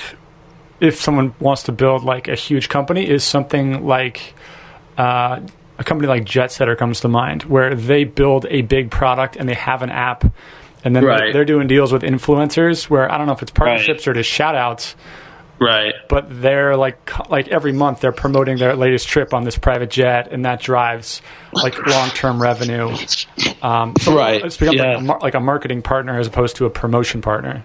S2: if someone wants to build like a huge company, is something like a company like JetSetter comes to mind, where they build a big product and they have an app, and then they're doing deals with influencers where I don't know if it's partnerships or just shout outs.
S4: Right.
S2: But they're like every month they're promoting their latest trip on this private jet, and that drives like long-term revenue. It's become like a marketing partner as opposed to a promotion partner.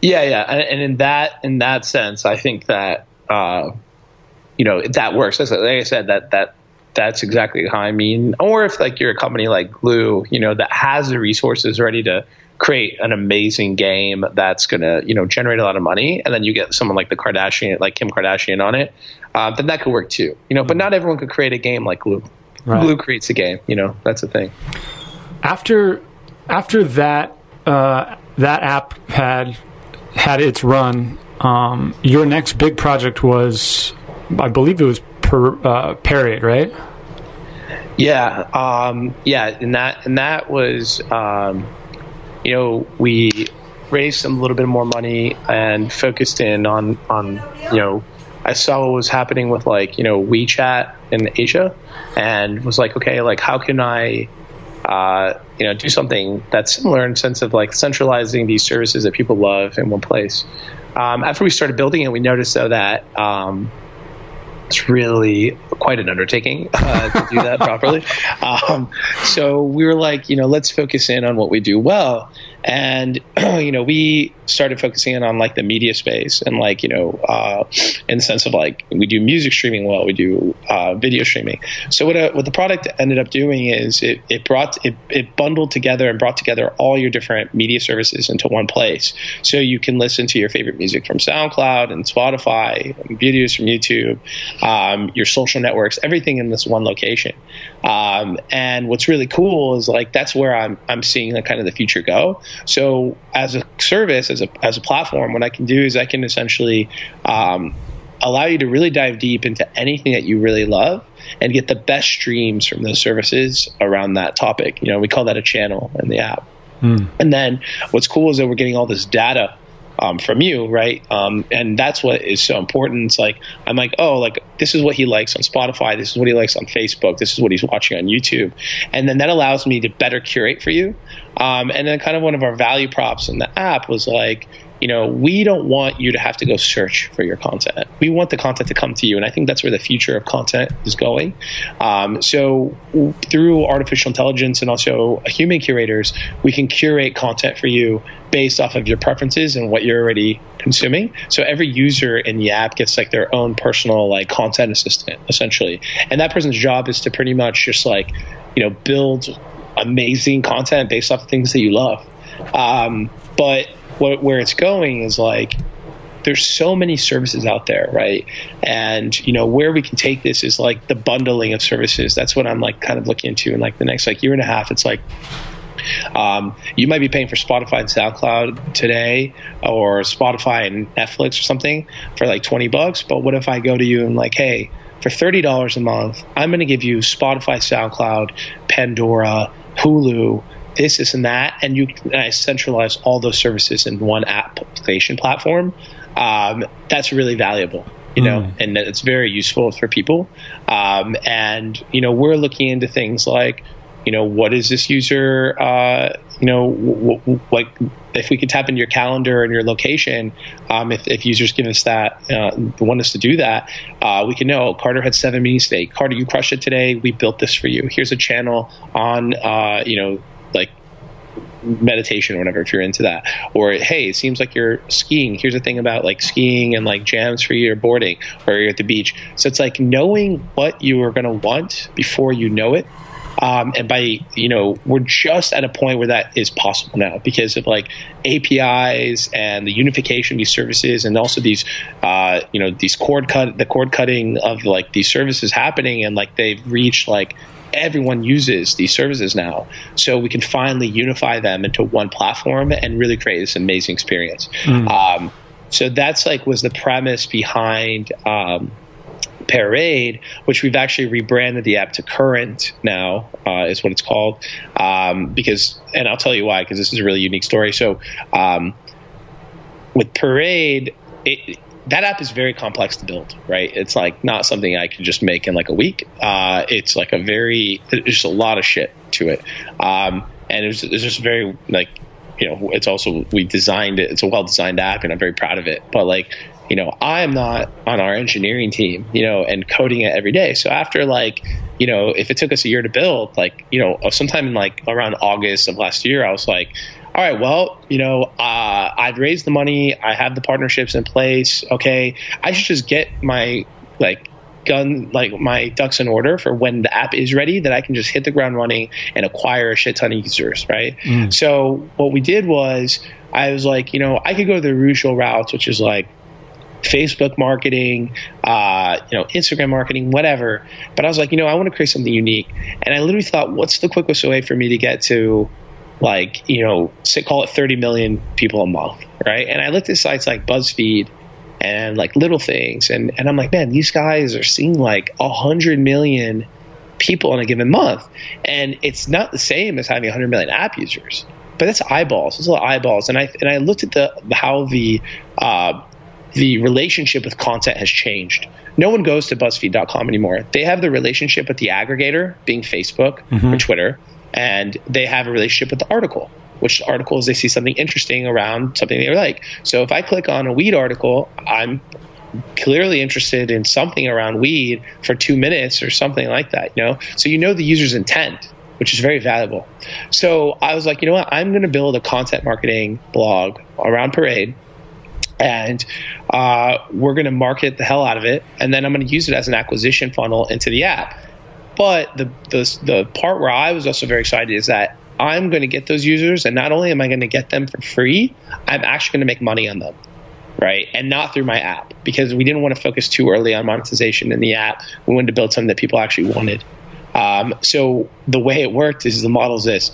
S4: Yeah, and in that sense, I think that that works. Like I said, that's exactly how I mean. Or if like you're a company like Glue, that has the resources ready to create an amazing game that's gonna generate a lot of money, and then you get someone like Kim Kardashian on it, then that could work too. But not everyone could create a game like Glue. Right. Glue creates a game. That's the thing.
S2: After that app had its run, your next big project was, I believe it was Period, right?
S4: Yeah. And that was, we raised a little bit more money and focused in on I saw what was happening with WeChat in Asia, and was like, okay, like how can I do something that's similar in the sense of like centralizing these services that people love in one place. After we started building it, we noticed though that it's really quite an undertaking to do that properly. So we were like, let's focus in on what we do well. And, we started focusing in on like the media space and like, in the sense of like, we do music streaming well, we do video streaming. So what the product ended up doing is it bundled together and brought together all your different media services into one place. So you can listen to your favorite music from SoundCloud and Spotify, and videos from YouTube, your social networks, everything in this one location. And what's really cool is like, that's where I'm seeing like kind of the future go. So as a service, as a platform, what I can do is I can essentially allow you to really dive deep into anything that you really love and get the best streams from those services around that topic. We call that a channel in the app. And then what's cool is that we're getting all this data from you, right? And that's what is so important. It's like, I'm like, oh, like this is what he likes on Spotify. This is what he likes on Facebook. This is what he's watching on YouTube. And then that allows me to better curate for you. And then kind of one of our value props in the app was like, we don't want you to have to go search for your content. We want the content to come to you. And I think that's where the future of content is going. So through artificial intelligence and also human curators, we can curate content for you based off of your preferences and what you're already consuming. So every user in the app gets like their own personal like content assistant essentially. And that person's job is to pretty much just like, build amazing content based off of things that you love. But where it's going is like, there's so many services out there, right? And, where we can take this is like the bundling of services. That's what I'm like kind of looking into in like the next like year and a half. It's like, you might be paying for Spotify and SoundCloud today, or Spotify and Netflix or something for like $20. But what if I go to you and like, hey, for $30 a month, I'm going to give you Spotify, SoundCloud, Pandora, Hulu, this, and that, and I centralize all those services in one application platform. That's really valuable, and it's very useful for people. And we're looking into things like, what is this user, like if we could tap into your calendar and your location, if users give us that, want us to do that, we can know Carter had 7 meetings today. Carter, you crushed it today. We built this for you. Here's a channel on, like meditation or whatever, if you're into that. Or, hey, it seems like you're skiing. Here's a thing about like skiing and like jams for your boarding, or you're at the beach. So it's like knowing what you are going to want before you know it. And by, we're just at a point where that is possible now because of like APIs and the unification of these services, and also these, these cord cutting of like these services happening, and like they've reached like everyone uses these services now. So we can finally unify them into one platform and really create this amazing experience. So that's like was the premise behind, Parade, which we've actually rebranded the app to Current now, is what it's called. Because, and I'll tell you why, because this is a really unique story. So with Parade, that app is very complex to build, right? It's like not something I can just make in like a week. It's like there's just a lot of shit to it. And it's just very like, it's also, we designed it. It's a well-designed app and I'm very proud of it. But like, I'm not on our engineering team, and coding it every day. So after like, if it took us a year to build, like, sometime in like around August of last year, I was like, all right, well, I've raised the money. I have the partnerships in place. Okay. I should just get my my ducks in order for when the app is ready, that I can just hit the ground running and acquire a shit ton of users. Right. So what we did was I was like, I could go the usual routes, which is like Facebook marketing, Instagram marketing, whatever. But I was like, I want to create something unique. And I literally thought, what's the quickest way for me to get to like, call it 30 million people a month. Right. And I looked at sites like BuzzFeed and like Little Things. And I'm like, man, these guys are seeing like 100 million people in a given month. And it's not the same as having 100 million app users, but that's eyeballs. It's a lot of eyeballs. And I looked at how the relationship with content has changed. No one goes to BuzzFeed.com anymore. They have the relationship with the aggregator, being Facebook or Twitter, and they have a relationship with the article, which article is they see something interesting around something they like. So if I click on a weed article, I'm clearly interested in something around weed for 2 minutes or something like that, So the user's intent, which is very valuable. So I was like, what? I'm going to build a content marketing blog around Parade, and we're going to market the hell out of it, and then I'm going to use it as an acquisition funnel into the app. But the part where I was also very excited is that I'm going to get those users, and not only am I going to get them for free, I'm actually going to make money on them, right? And not through my app, because we didn't want to focus too early on monetization in the app. We wanted to build something that people actually wanted. So the way it worked is the model is this.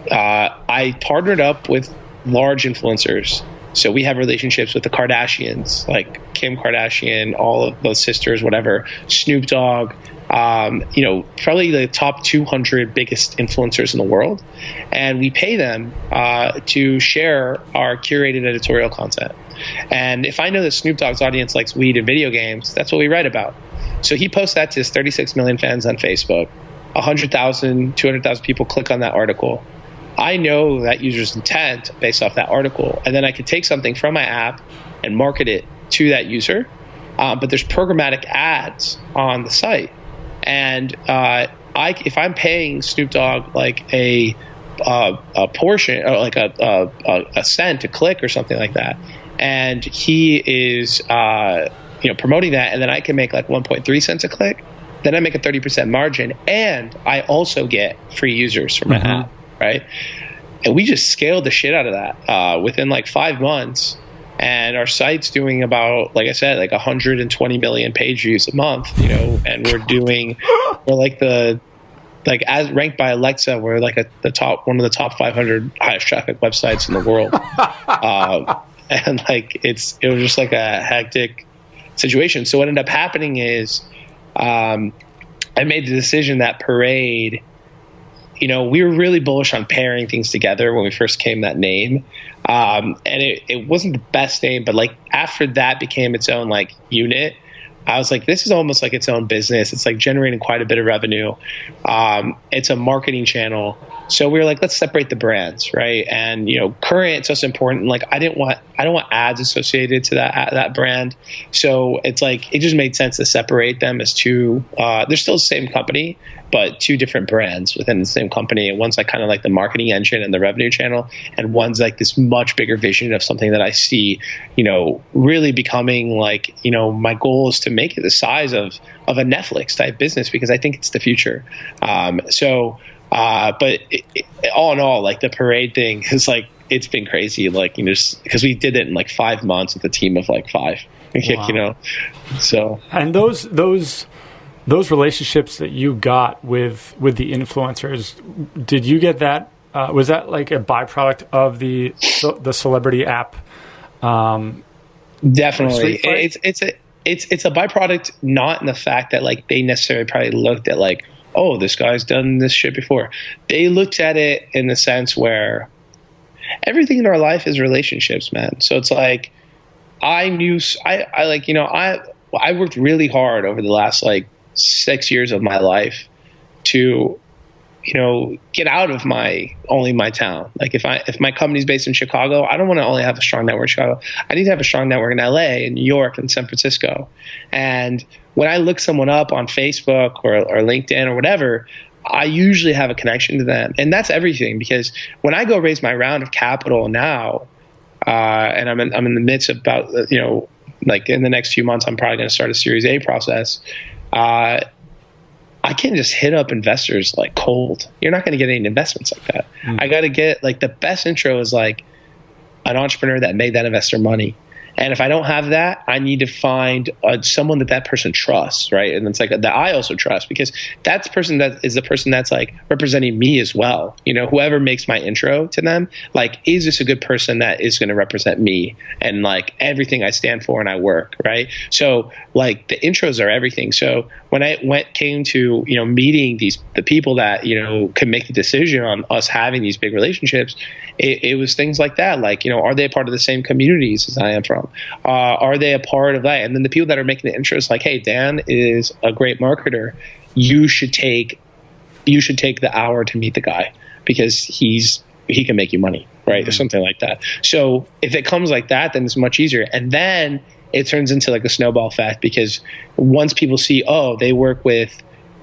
S4: I partnered up with large influencers. So we have relationships with the Kardashians, like Kim Kardashian, all of those sisters, whatever, Snoop Dogg, probably the top 200 biggest influencers in the world. And we pay them to share our curated editorial content. And if I know that Snoop Dogg's audience likes weed and video games, that's what we write about. So he posts that to his 36 million fans on Facebook. 100,000, 200,000 people click on that article. I know that user's intent based off that article, and then I could take something from my app and market it to that user. But there's programmatic ads on the site, and if I'm paying Snoop Dogg like a portion, or like a cent to click or something like that, and he is promoting that, and then I can make like 1.3 cents a click, then I make a 30% margin, and I also get free users from my app. Right. And we just scaled the shit out of that. Within like 5 months, and our site's doing about, like I said, like 120 million page views a month, and we're as ranked by Alexa, we're like one of the top 500 highest traffic websites in the world. And like, it was just like a hectic situation. So what ended up happening is, I made the decision that Parade, we were really bullish on pairing things together when we first came that name. And it wasn't the best name, but like after that became its own like unit, I was like, this is almost like its own business. It's like generating quite a bit of revenue. It's a marketing channel. So we were like, let's separate the brands, right? And current, it's also important. Like I don't want ads associated to that brand. So it's like it just made sense to separate them as two. They're still the same company, but two different brands within the same company. And one's like kind of like the marketing engine and the revenue channel, and one's like this much bigger vision of something that I see, really becoming like, my goal is to make it the size of a Netflix type business, because I think it's the future. But all in all, like the Parade thing is like, it's been crazy. Like, because we did it in like 5 months with a team of like 5,
S2: Wow.
S4: so.
S2: And those relationships that you got with the influencers, did you get that? Was that like a byproduct of the celebrity app?
S4: Definitely. It's a byproduct, not in the fact that like they necessarily probably looked at like, oh, this guy's done this shit before. They looked at it in the sense where everything in our life is relationships, man. So it's like, I worked really hard over the last like 6 years of my life to, get out of my town. Like if my company's based in Chicago, I don't want to only have a strong network in Chicago. I need to have a strong network in LA and New York and San Francisco. And when I look someone up on Facebook or LinkedIn or whatever, I usually have a connection to them. And that's everything, because when I go raise my round of capital now, and I'm in the midst of about, like in the next few months, I'm probably going to start a Series A process. I can't just hit up investors like cold. You're not going to get any investments like that. I got to get like the best intro is like an entrepreneur that made that investor money. And if I don't have that, I need to find someone that person trusts, right? And it's like that I also trust, because that's the person that is the person that's like representing me as well. Whoever makes my intro to them, like, is this a good person that is going to represent me and like everything I stand for and I work, right? So like the intros are everything. So when I came to, meeting the people that, can make the decision on us having these big relationships, it was things like that. Like, are they a part of the same communities as I am from? Are they a part of that? And then the people that are making the intros, like, hey, Dan is a great marketer. You should take the hour to meet the guy, because he can make you money, right? Or something like that. So if it comes like that, then it's much easier. And then it turns into like a snowball effect, because once people see, oh, they work with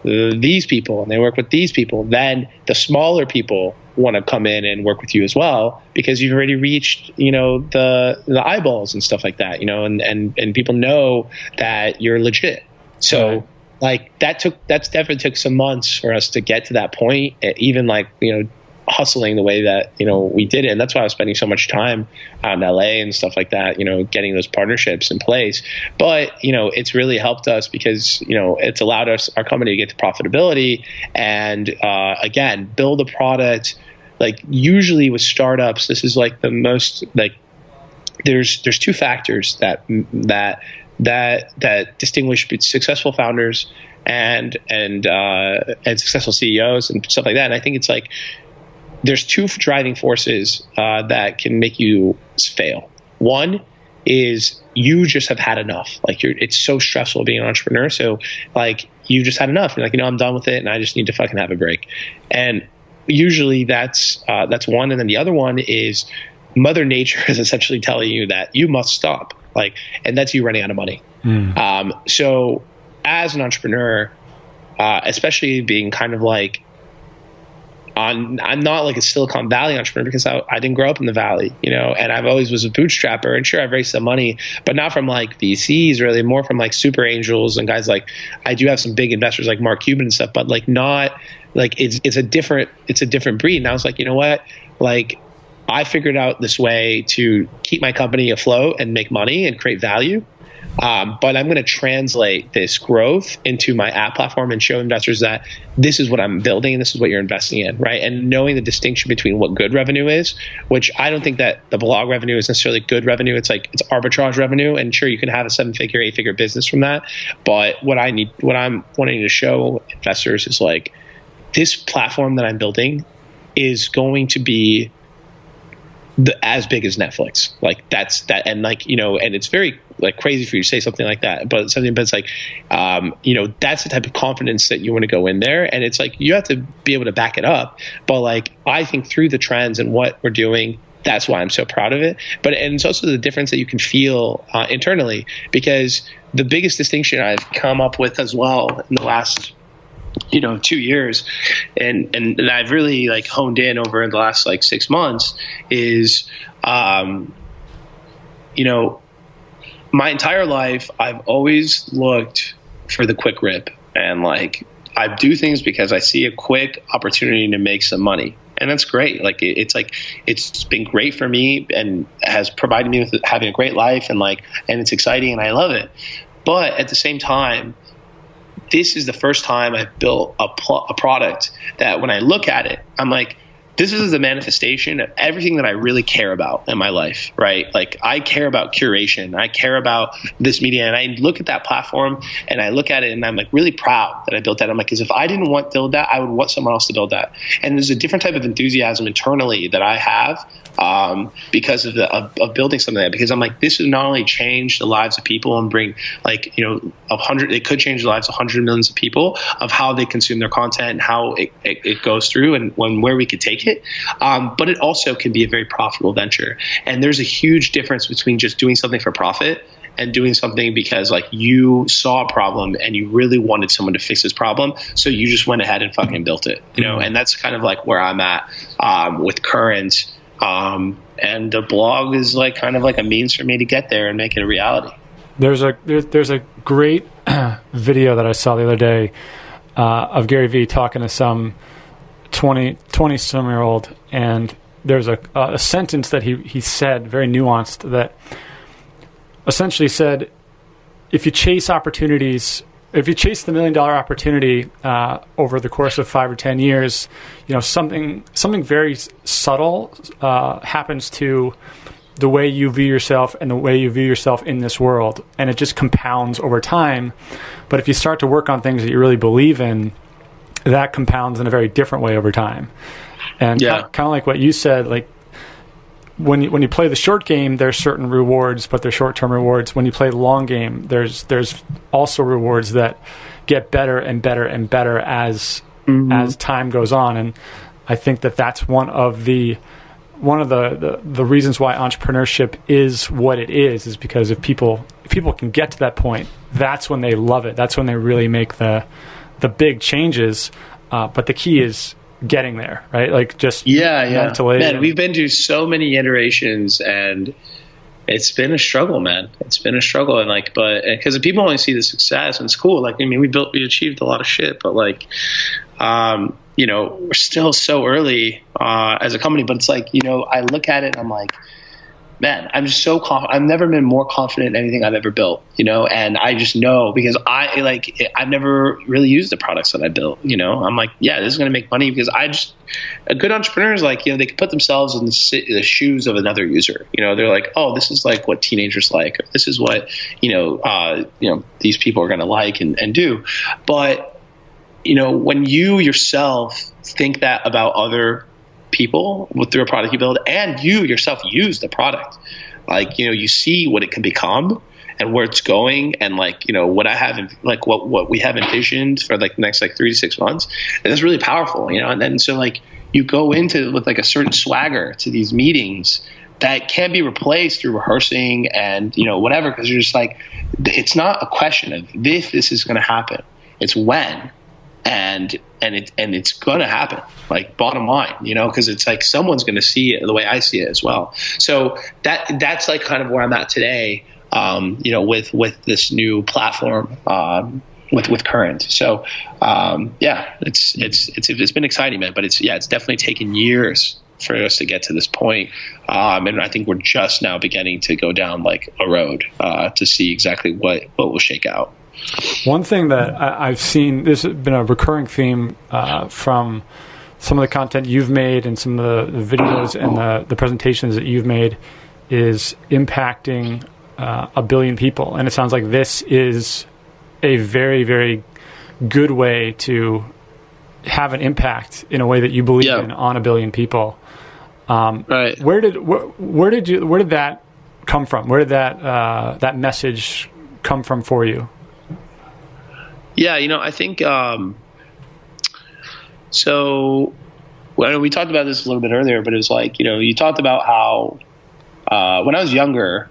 S4: these people and they work with these people, then the smaller people want to come in and work with you as well, because you've already reached, the eyeballs and stuff like that, and people know that you're legit. So like that definitely took some months for us to get to that point, even like, hustling the way that, we did it. And that's why I was spending so much time out in LA and stuff like that, getting those partnerships in place. But, it's really helped us because, it's allowed our company to get to profitability and, again, build a product. Like usually with startups, this is like the most, like there's two factors that distinguish successful founders and successful CEOs and stuff like that. And I think it's like, there's two driving forces that can make you fail. One is you just have had enough. Like it's so stressful being an entrepreneur. So like you just had enough. You're like, I'm done with it, and I just need to fucking have a break. And usually that's one. And then the other one is Mother Nature is essentially telling you that you must stop. Like, and that's you running out of money. So as an entrepreneur, especially being kind of like, I'm not like a Silicon Valley entrepreneur because I didn't grow up in the Valley, and I've always was a bootstrapper, and sure, I've raised some money, but not from like VCs, really more from like super angels and guys like, I do have some big investors like Mark Cuban and stuff, but like not like it's a different breed. And I was like, you know what, like I figured out this way to keep my company afloat and make money and create value. But I'm going to translate this growth into my app platform and show investors that this is what I'm building and this is what you're investing in, right? And knowing the distinction between what good revenue is, which I don't think that the blog revenue is necessarily good revenue. It's arbitrage revenue. And sure, you can have a 7-figure, 8-figure business from that. But what I'm wanting to show investors is like, this platform that I'm building is going to be as big as Netflix. Like that's that. And like, and it's very like crazy for you to say something like that, but it's like, that's the type of confidence that you want to go in there. And it's like, you have to be able to back it up. But like, I think through the trends and what we're doing, that's why I'm so proud of it. And it's also the difference that you can feel internally, because the biggest distinction I've come up with as well in the last 2 years, and I've really like honed in over the last like 6 months is, my entire life, I've always looked for the quick rip, and like I do things because I see a quick opportunity to make some money. And that's great. Like it's been great for me and has provided me with having a great life, and it's exciting and I love it. But at the same time, this is the first time I've built a product that when I look at it, I'm like, this is the manifestation of everything that I really care about in my life, right? Like I care about curation. I care about this media. And I look at that platform and I look at it and I'm like really proud that I built that. I'm like, because if I didn't want to build that, I would want someone else to build that. And there's a different type of enthusiasm internally that I have because of building something like that. Because I'm like, this would not only change the lives of people and bring like, it could change the lives of 100 millions of people of how they consume their content and how it goes through and where we could take it. But it also can be a very profitable venture. And there's a huge difference between just doing something for profit and doing something because like you saw a problem and you really wanted someone to fix this problem. So you just went ahead and fucking built it, and that's kind of like where I'm at with Current. And the blog is like kind of like a means for me to get there and make it a reality.
S2: There's a great video that I saw the other day of Gary Vee talking to some 20-some-year-old, and there's a sentence that he said, very nuanced, that essentially said, if you chase opportunities, if you chase the $1 million opportunity over the course of 5 or 10 years, something very subtle happens to the way you view yourself and the way you view yourself in this world, and it just compounds over time. But if you start to work on things that you really believe in, that compounds in a very different way over time. And kind of like what you said, like when you play the short game, there's certain rewards, but they're short-term rewards. When you play the long game, there's also rewards that get better and better and better as time goes on. And I think that that's one of the reasons why entrepreneurship is what it is because if people can get to that point, that's when they love it. That's when they really make the big changes. But the key is getting there, right? Like just mentally.
S4: Man, we've been through so many iterations and it's been a struggle, man. It's been a struggle. And like, but because people only see the success and it's cool. Like, I mean, we achieved a lot of shit, but like, we're still so early as a company, but it's like, I look at it and I'm like, man, I'm just so confident. I've never been more confident in anything I've ever built, and I just know because I've never really used the products that I built, I'm like, yeah, this is going to make money because a good entrepreneur is like, they can put themselves in the shoes of another user. They're like, oh, this is like what teenagers like. Or this is what, these people are going to like and do. But, when you yourself think that about other people through a product you build and you yourself use the product, like you see what it can become and where it's going and like what I have like what we have envisioned for like the next like 3 to 6 months, and it's really powerful, and then so like you go into with like a certain swagger to these meetings that can't be replaced through rehearsing and whatever, because you're just like, it's not a question of if this is going to happen, it's when. And it's going to happen, like bottom line, because it's like someone's going to see it the way I see it as well. So that's like kind of where I'm at today, with this new platform, with Current. So, it's been exciting, man, but it's definitely taken years for us to get to this point. And I think we're just now beginning to go down like a road to see exactly what will shake out.
S2: One thing that I've seen, this has been a recurring theme from some of the content you've made and some of the videos and the presentations that you've made, is impacting 1 billion people. And it sounds like this is a very, very good way to have an impact in a way that you believe in on 1 billion people.
S4: Right.
S2: Where did that come from? Where did that message come from for you?
S4: Yeah, I think so. Well, we talked about this a little bit earlier, but it was like, you talked about how when I was younger,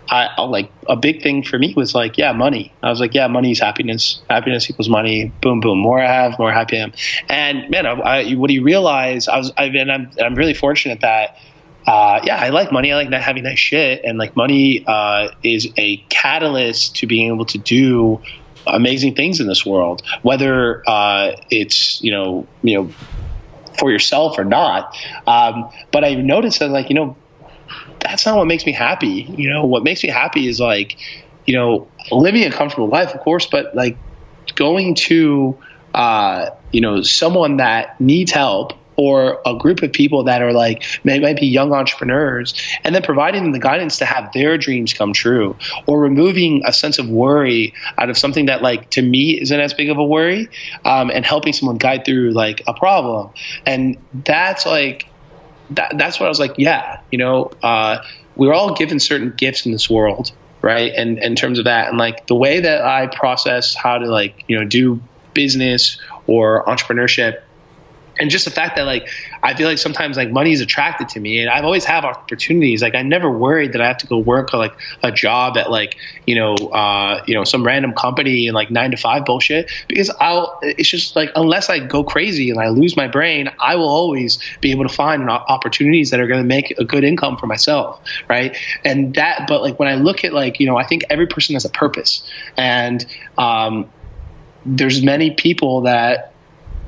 S4: I like a big thing for me was like, money. I was like, money is happiness. Happiness equals money. Boom, boom. More I have, more happy I am. And man, what do you realize? I'm really fortunate that, I like money. I like having nice shit. And like money is a catalyst to being able to do amazing things in this world, whether it's, for yourself or not. But I noticed that like, that's not what makes me happy. What makes me happy is like, living a comfortable life, of course, but like going to, someone that needs help, or a group of people that are like, might be young entrepreneurs, and then providing them the guidance to have their dreams come true, or removing a sense of worry out of something that like, to me, isn't as big of a worry, and helping someone guide through like a problem. And that's like, that's what I was like, we're all given certain gifts in this world, right? And in terms of that, and like the way that I process how to like, do business or entrepreneurship, and just the fact that like, I feel like sometimes like money is attracted to me, and I've always had opportunities. Like I never worried that I have to go work like a job at like, some random company and like 9 to 5 bullshit, because it's just like, unless I go crazy and I lose my brain, I will always be able to find opportunities that are going to make a good income for myself. Right. And but like, when I look at like, I think every person has a purpose, and there's many people that,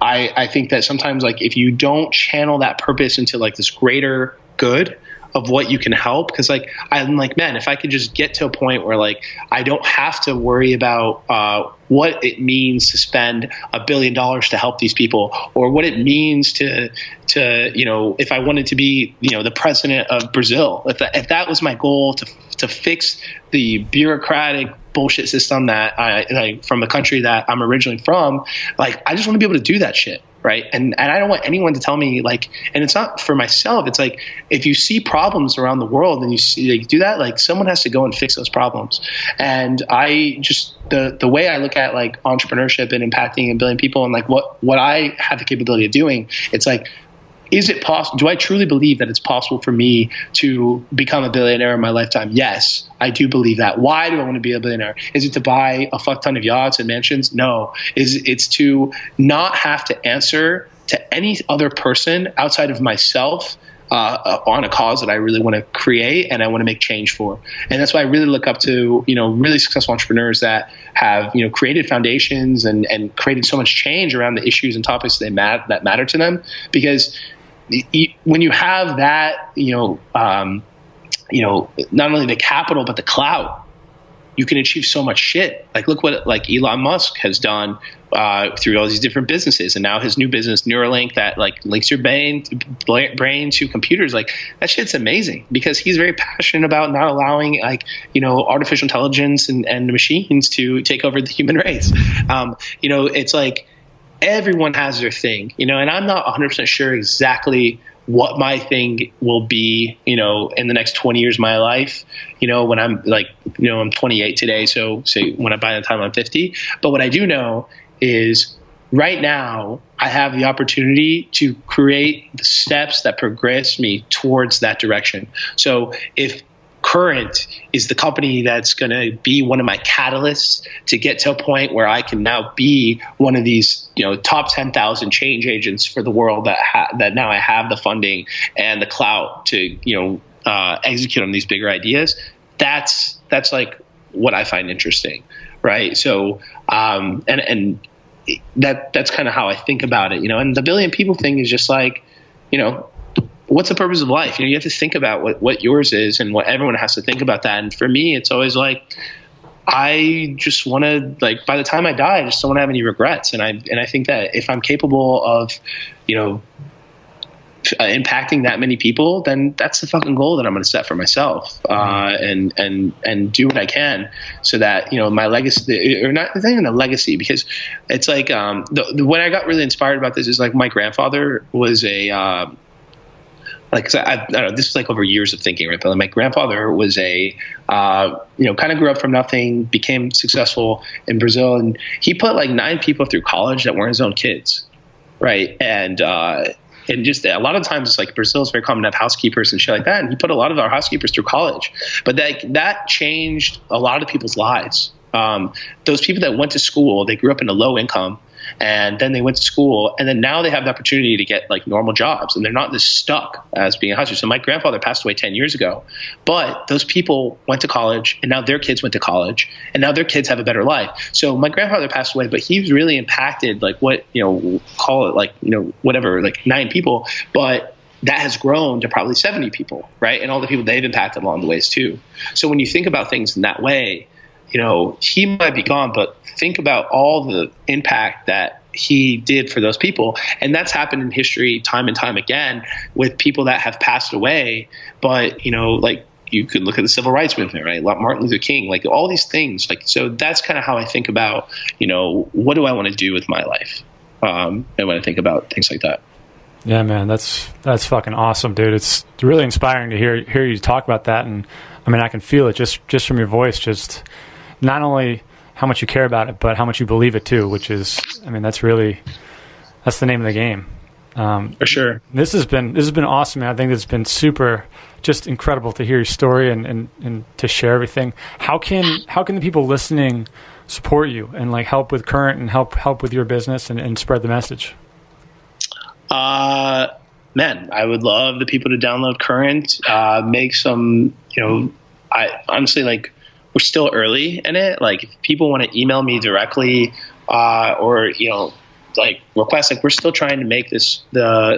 S4: I think that sometimes like if you don't channel that purpose into like this greater good of what you can help, because like I'm like, man, if I could just get to a point where like I don't have to worry about what it means to spend $1 billion to help these people, or what it means to if I wanted to be the president of Brazil, if that was my goal to fix the bureaucratic bullshit system that I from the country that I'm originally from, like I just want to be able to do that shit, right? And I don't want anyone to tell me like, and it's not for myself, it's like if you see problems around the world and you see like, do that, like someone has to go and fix those problems. And I just the way I look at like entrepreneurship and impacting 1 billion people, and like what I have the capability of doing, it's like, is it possible? Do I truly believe that it's possible for me to become a billionaire in my lifetime? Yes, I do believe that. Why do I want to be a billionaire? Is it to buy a fuck ton of yachts and mansions? No. It's to not have to answer to any other person outside of myself on a cause that I really want to create and I want to make change for. And that's why I really look up to, really successful entrepreneurs that have, created foundations and created so much change around the issues and topics that matter to them. Because when you have that, not only the capital, but the clout, you can achieve so much shit. Like look what like Elon Musk has done through all these different businesses, and now his new business Neuralink that like links your brain to computers. Like that shit's amazing, because he's very passionate about not allowing like artificial intelligence and machines to take over the human race. It's like everyone has their thing, and I'm not 100% sure exactly what my thing will be, in the next 20 years of my life, when I'm like, I'm 28 today. So say by the time I'm 50, but what I do know is right now I have the opportunity to create the steps that progress me towards that direction. So if Current is the company that's going to be one of my catalysts to get to a point where I can now be one of these, top 10,000 change agents for the world that now I have the funding and the clout to, execute on these bigger ideas. That's like what I find interesting. Right. So, and that's kind of how I think about it, and the 1 billion people thing is just like, what's the purpose of life? You have to think about what yours is, and what everyone has to think about that. And for me, it's always like, I just want to, like, by the time I die, I just don't want to have any regrets. And I think that if I'm capable of, impacting that many people, then that's the fucking goal that I'm going to set for myself, and do what I can so that, my legacy, or not, it's not even a legacy, because it's like, when I got really inspired about this is like, my grandfather was I don't know, this is like over years of thinking, right? But my grandfather was kind of grew up from nothing, became successful in Brazil, and he put like 9 people through college that weren't his own kids, right? And just a lot of times it's like Brazil is very common to have housekeepers and shit like that. And he put a lot of our housekeepers through college, but that changed a lot of people's lives. Those people that went to school, they grew up in a low income, and then they went to school, and then now they have the opportunity to get like normal jobs, and they're not this stuck as being a hustler. So my grandfather passed away 10 years ago, but those people went to college, and now their kids went to college, and now their kids have a better life. So my grandfather passed away, but he was really impacted, like call it like, whatever, like 9 people, but that has grown to probably 70 people, right? And all the people they've impacted along the ways too. So when you think about things in that way, he might be gone, but think about all the impact that he did for those people. And that's happened in history time and time again with people that have passed away. But, like you could look at the civil rights movement, right? Martin Luther King, like all these things. Like, so that's kind of how I think about, what do I want to do with my life? And when I think about things like that.
S2: Yeah, man, that's fucking awesome, dude. It's really inspiring to hear you talk about that. And I mean, I can feel it just from your voice, just not only how much you care about it, but how much you believe it too, which is, I mean, that's the name of the game.
S4: For sure.
S2: This has been awesome, man. I think it's been super, just incredible to hear your story and to share everything. How can the people listening support you and like help with Current and help with your business and spread the message?
S4: Man, I would love the people to download Current, make some, I honestly, like, we're still early in it. Like, if people want to email me directly, or, like request, like, we're still trying to make this,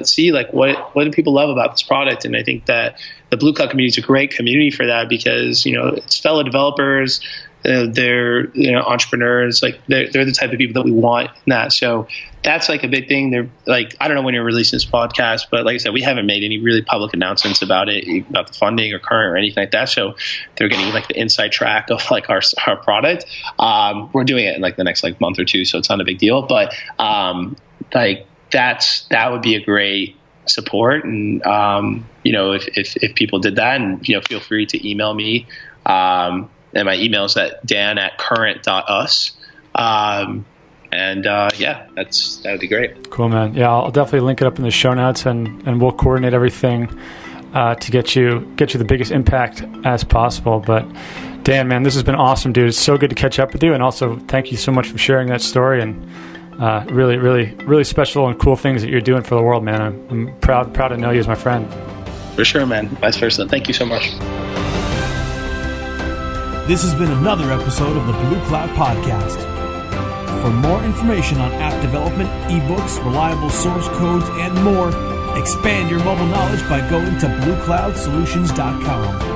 S4: see like what do people love about this product. And I think that the Bluecloud community is a great community for that, because, it's fellow developers, they're entrepreneurs, like they're the type of people that we want in that. So that's like a big thing. They're like, I don't know when you're releasing this podcast, but like I said, we haven't made any really public announcements about it, about the funding or Current or anything like that. So they're getting like the inside track of like our product. We're doing it in like the next like month or two, so it's not a big deal, but like that would be a great support. And if people did that, and feel free to email me. And my email is at dan@current.us. That would be great.
S2: Cool, man. Yeah, I'll definitely link it up in the show notes, and we'll coordinate everything to get you the biggest impact as possible. But Dan, man, this has been awesome, dude. It's so good to catch up with you, and also thank you so much for sharing that story and really, really, really special and cool things that you're doing for the world, man. I'm proud to know you as my friend.
S4: For sure, man. Vice versa. Thank you so much.
S1: This has been another episode of the Bluecloud Podcast. For more information on app development, ebooks, reliable source codes, and more, expand your mobile knowledge by going to bluecloudsolutions.com.